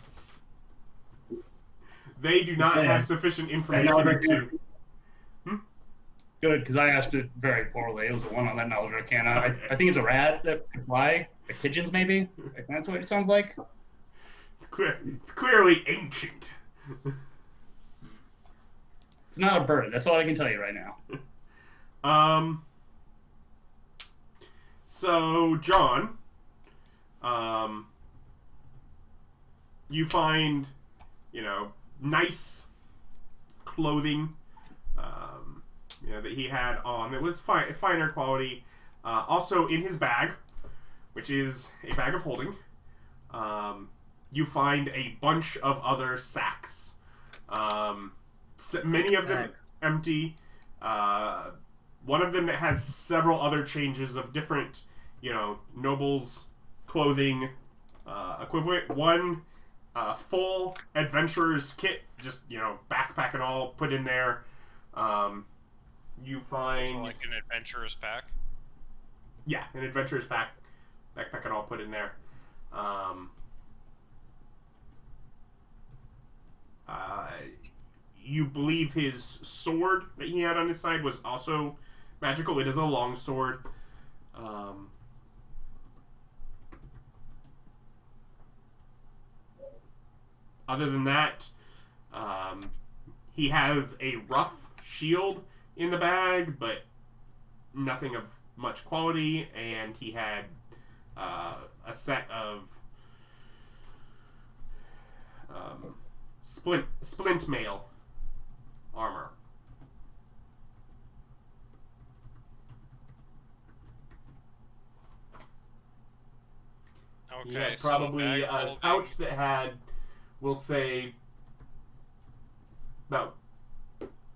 They do not have sufficient information to... Good, because I asked it very poorly. It was the one on that Knowledge Arcana. I think it's a rat that could fly. Like pigeons, maybe? That's what it sounds like. It's clearly ancient. It's not a bird. That's all I can tell you right now. So, John, you find, nice clothing, that he had on. It was finer quality. Also in his bag, which is a bag of holding, you find a bunch of other sacks. Many of them empty. One of them that has several other changes of different, nobles' clothing equivalent. One full adventurer's kit, just, backpack and all put in there. You find... So like an adventurer's pack? Yeah, an adventurer's backpack and all put in there. You believe his sword that he had on his side was also magical. It is a long sword. Other than that, he has a rough shield in the bag, but nothing of much quality, and he had a set of splint mail armor. Okay, He had so probably bag a holding- pouch that had, we'll say, about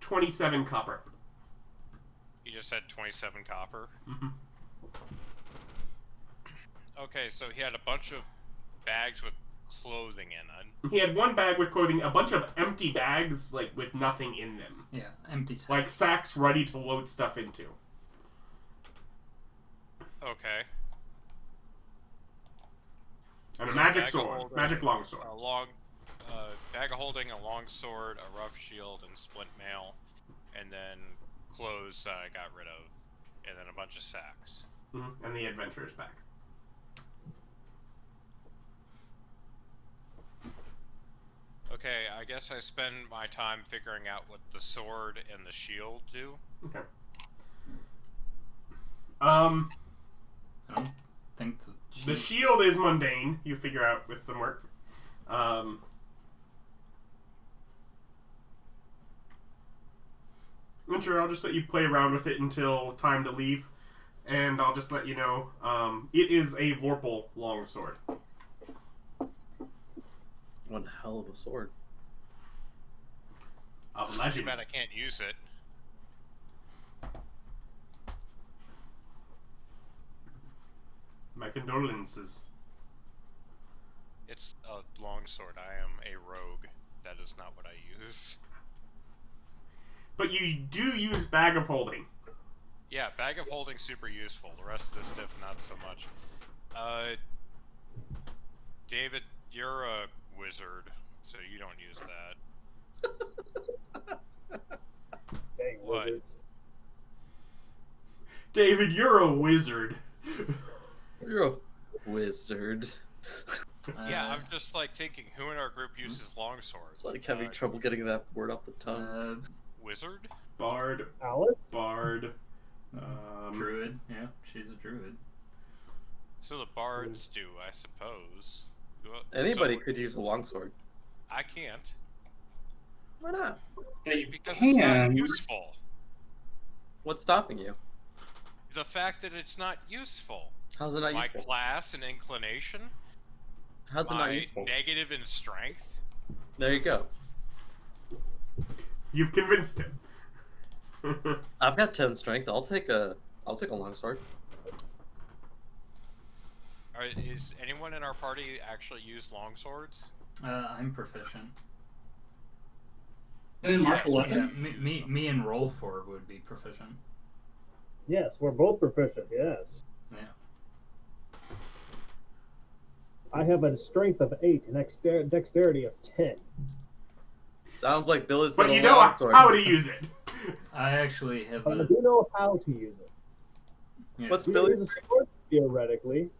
27 copper. You just said 27 copper. Mm-hmm. Okay, so he had a bunch of bags with clothing in it. He had one bag with clothing, a bunch of empty bags, like, with nothing in them. Yeah, empty sack. Like sacks ready to load stuff into. Okay. And a So magic bag of sword. holding, Magic longsword. A long bag of holding, a long sword, a rough shield, and splint mail, and then clothes that I got rid of, and then a bunch of sacks. Mm-hmm. And the adventurer's bag. Okay, I guess I spend my time figuring out what the sword and the shield do. Okay. I don't think The shield is mundane. You figure out with some work. And sure, I'll just let you play around with it until time to leave, and I'll just let you know. It is a Vorpal longsword. One hell of a sword. Of Too legend. bad I can't use it. My condolences. It's a longsword. I am a rogue. That is not what I use. But you do use bag of holding. Yeah, bag of holding super useful. The rest of the stuff not so much. David, you're a wizard, so you don't use that. Dang What? wizards. David, you're a wizard. You're a wizard. Yeah, I'm just like thinking, who in our group uses longswords? It's like having trouble getting that word off the tongue. Wizard? Bard. Alice? Bard. Druid. Yeah, she's a druid. So the bards do, I suppose. Anybody So, could use a longsword. I can't. Why not? Yeah, you Because it's not can. useful. What's stopping you? The fact that it's not useful. How's it not My useful? class and inclination. How's it my not useful? negative in strength. There you go. You've convinced him. I've got 10 strength. I'll take a longsword. Is anyone in our party actually use longswords? I'm proficient. And martial Yeah, weapon? me and Rolfur would be proficient. Yes, we're both proficient, yes. Yeah. I have a strength of 8 and dexterity of 10. Sounds like Billy's got But a you know longsword. how to use it. I actually have I a. do know how to use it. Yeah. What's You can Billy's? use a sword, theoretically.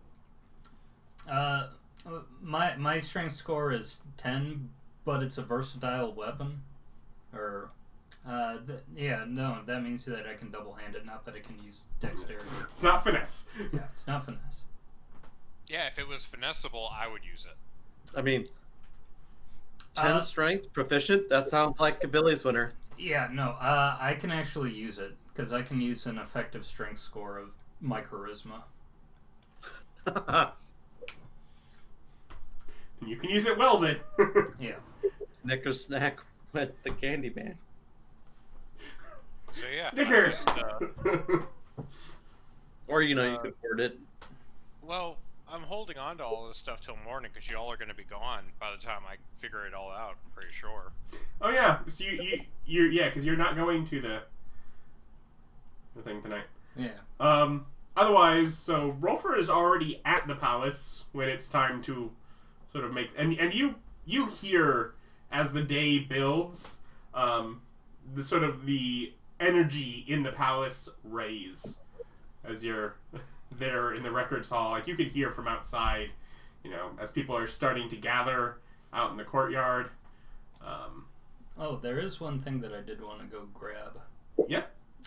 My strength score is 10, but it's a versatile weapon. Or, that means that I can double hand it, not that I can use dexterity. It's not finesse. Yeah, it's not finesse. Yeah, if it was finessable, I would use it. I mean, 10 strength, proficient. That sounds like a Billy's winner. Yeah, no, I can actually use it, because I can use an effective strength score of my charisma. And you can use it well then. Yeah. Snickers snack with the candy man. So yeah, Snickers! Or you could afford it. Well, I'm holding on to all this stuff till morning because y'all are going to be gone by the time I figure it all out. I'm pretty sure. Oh yeah, so you're because you're not going to the thing tonight. Yeah. Otherwise, so Rolfur is already at the palace when it's time to sort of make and you hear as the day builds, the sort of the energy in the palace raise as you're there in the records hall. Like you could hear from outside, as people are starting to gather out in the courtyard. Oh, there is one thing that I did want to go grab. Yeah.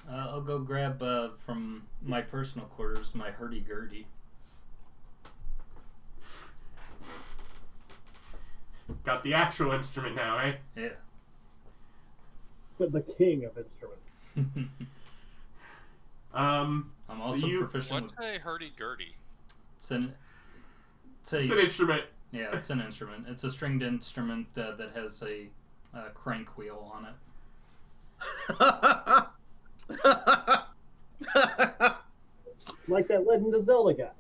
I'll go grab from my personal quarters my hurdy-gurdy. Got the actual instrument now, eh? Yeah. But the king of instruments. I'm also proficient What's a hurdy-gurdy? It's It's an instrument. Yeah, it's an instrument. It's a stringed instrument that has a crank wheel on it. Like that Legend of Zelda guy.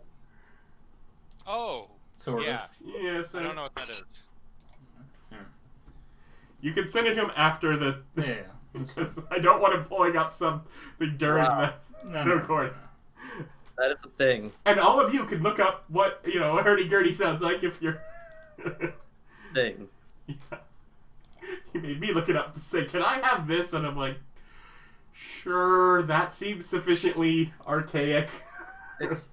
Oh, Sort yeah. of. Yes. I don't know what that is. Yeah. You can send it to him after the. Yeah. Because I don't want him pulling up something during the recording. That is a thing. And all of you can look up what hurdy-gurdy sounds like if you're. Thing. Yeah. He made me look it up to say, "Can I have this?" And I'm like, "Sure, that seems sufficiently archaic." It's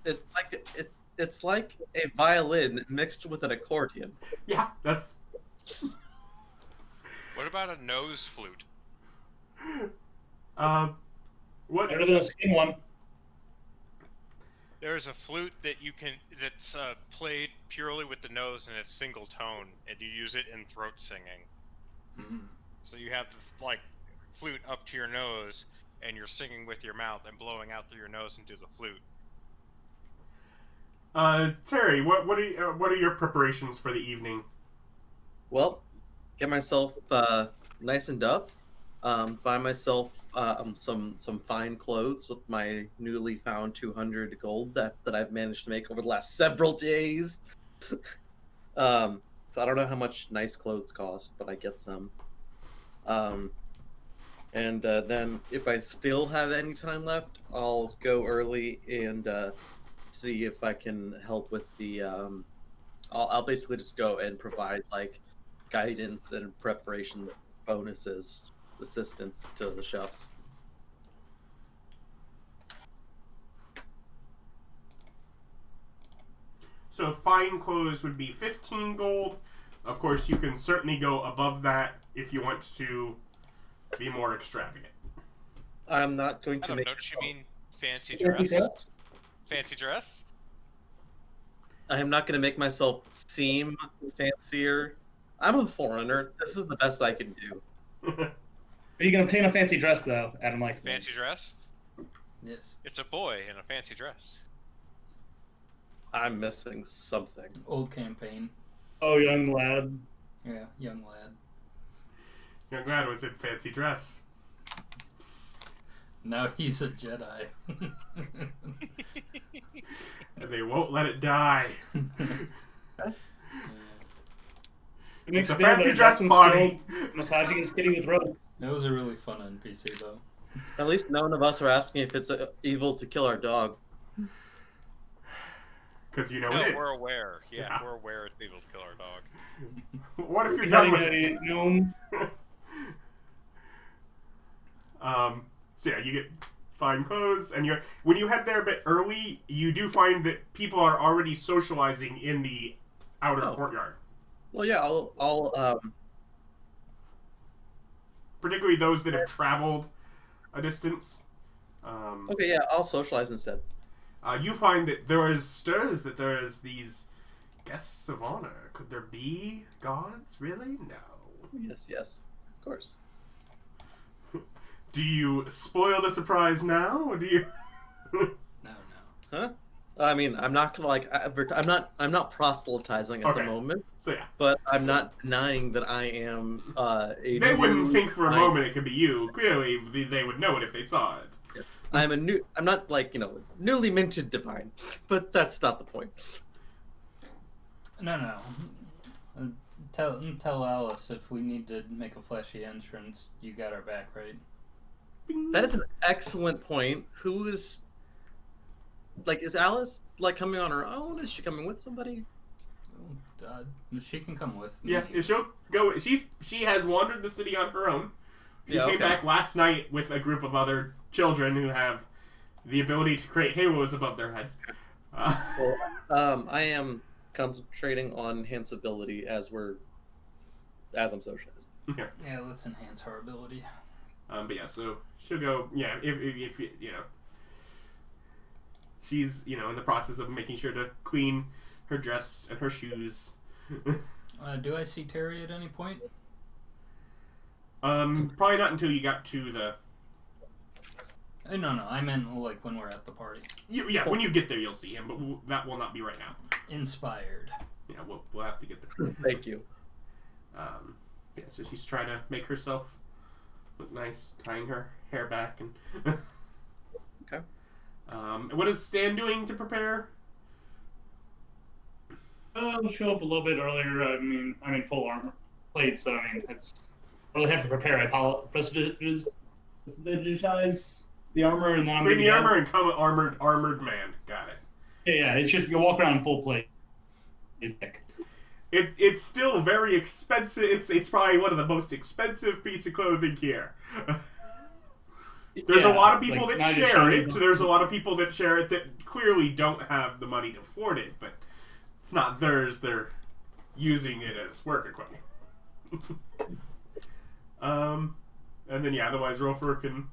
like a violin mixed with an accordion. Yeah, that's. What about a nose flute? What? Better than a skin one. There's a flute that's played purely with the nose and it's single tone, and you use it in throat singing. Mm-hmm. So you have the flute up to your nose, and you're singing with your mouth and blowing out through your nose into the flute. Terry, what are your preparations for the evening? Well, get myself nicened up. Buy myself some fine clothes with my newly found 200 gold that I've managed to make over the last several days. So I don't know how much nice clothes cost, but I get some. And then if I still have any time left, I'll go early and see if I can help with the. I'll basically just go and provide like guidance and preparation bonuses, assistance to the chefs. So fine clothes would be 15 gold. Of course, you can certainly go above that if you want to be more extravagant. I'm not going to make. Don't you mean fancy dress? Fancy dress? I am not going to make myself seem fancier. I'm a foreigner. This is the best I can do. Are you gonna paint a fancy dress though? Adam likes that. Fancy dress? Yes. It's a boy in a fancy dress. I'm missing something. Old campaign. Oh, young lad. Yeah, young lad. Young lad was in fancy dress. Now he's a Jedi. And they won't let it die. It's a fancy dress party. Massaging his kitty with rope. That was a really fun NPC though. At least none of us are asking if it's evil to kill our dog. Because you know No, it is. we're aware. Yeah, Yeah. we're aware it's evil to kill our dog. What if you're done with it? Gnome. So yeah, you get fine clothes, and when you head there a bit early, you do find that people are already socializing in the outer courtyard. Well, yeah, I'll Particularly those that have traveled a distance. Okay, yeah, I'll socialize instead. You find that there is stirs that there is these guests of honor. Could there be gods? Really? No. Yes, of course. Do you spoil the surprise now, or do you? No. Huh? I mean, I'm not gonna I'm not proselytizing at the moment. So yeah. But I'm not denying that I am They wouldn't think for a moment it could be you. Clearly, they would know it if they saw it. I'm not like, newly minted divine, but that's not the point. No. Tell Alice if we need to make a flashy entrance, you got our back, right? That is an excellent point. Who is Alice coming on her own? Is she coming with somebody? She can come with me. Yeah, she'll go. She has wandered the city on her own. She came back last night with a group of other children who have the ability to create halos above their heads. I am concentrating on enhance ability as I'm socializing. Yeah, let's enhance her ability. But yeah, so she'll go. Yeah, if she's in the process of making sure to clean her dress and her shoes. Do I see Terry at any point? Probably not until you got to the. No, I meant when we're at the party. When you get there, you'll see him, but that will not be right now. Inspired. Yeah, we'll have to get the. Thank you. Yeah, so she's trying to make herself look nice, tying her hair back and. Okay. What is Stan doing to prepare? I'll show up a little bit earlier. I mean, I'm in full armor plate, so I mean, it's. I really have to prepare. I Proselytize the armor, and then I'm Clean the gonna armor and come armored man. Got it. Yeah, it's just you walk around in full plate. It's still very expensive. It's probably one of the most expensive piece of clothing here. There's a lot of people that share it. There's a lot of people that share it that clearly don't have the money to afford it, but it's not theirs. They're using it as work equipment. And then yeah, otherwise Rolfur can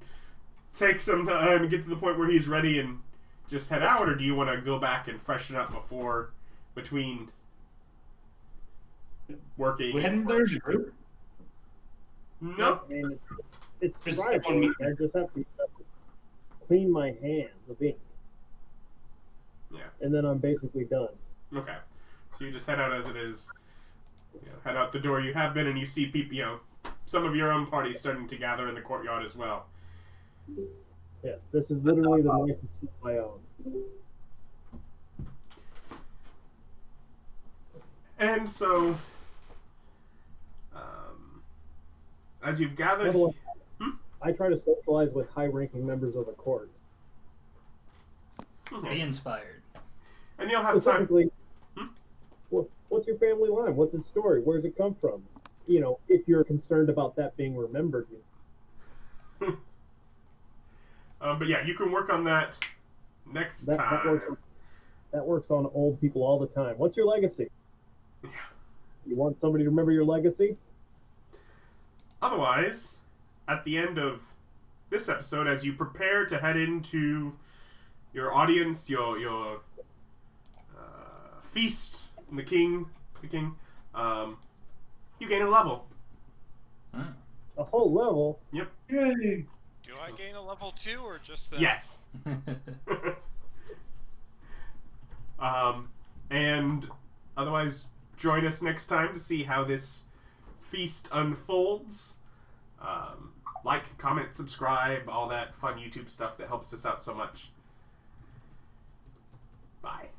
take some time and get to the point where he's ready and just head out, or do you want to go back and freshen up between working? We heading there as a group? Nope. I mean, it's Just Friday. one meeting. I just have to clean my hands of ink. Yeah. And then I'm basically done. Okay. So you just head out as it is. Head out the door you have been, and you see people, some of your own party starting to gather in the courtyard as well. Yes, this is literally the nicest suit I own. And so, as you've gathered... I try to socialize with high-ranking members of the court. Okay. Be inspired. And you'll have time... Specifically, what's your family line? What's its story? Where does it come from? If you're concerned about that being remembered. But yeah, you can work on that next time. That works on old people all the time. What's your legacy? Yeah. You want somebody to remember your legacy? Otherwise, at the end of this episode, as you prepare to head into your audience, your feast, and the king, you gain a level. A whole level? Yep. Yay! Do I gain a level 2 or just the... Yes. And otherwise, join us next time to see how this feast unfolds. Like, comment, subscribe, all that fun YouTube stuff that helps us out so much. Bye.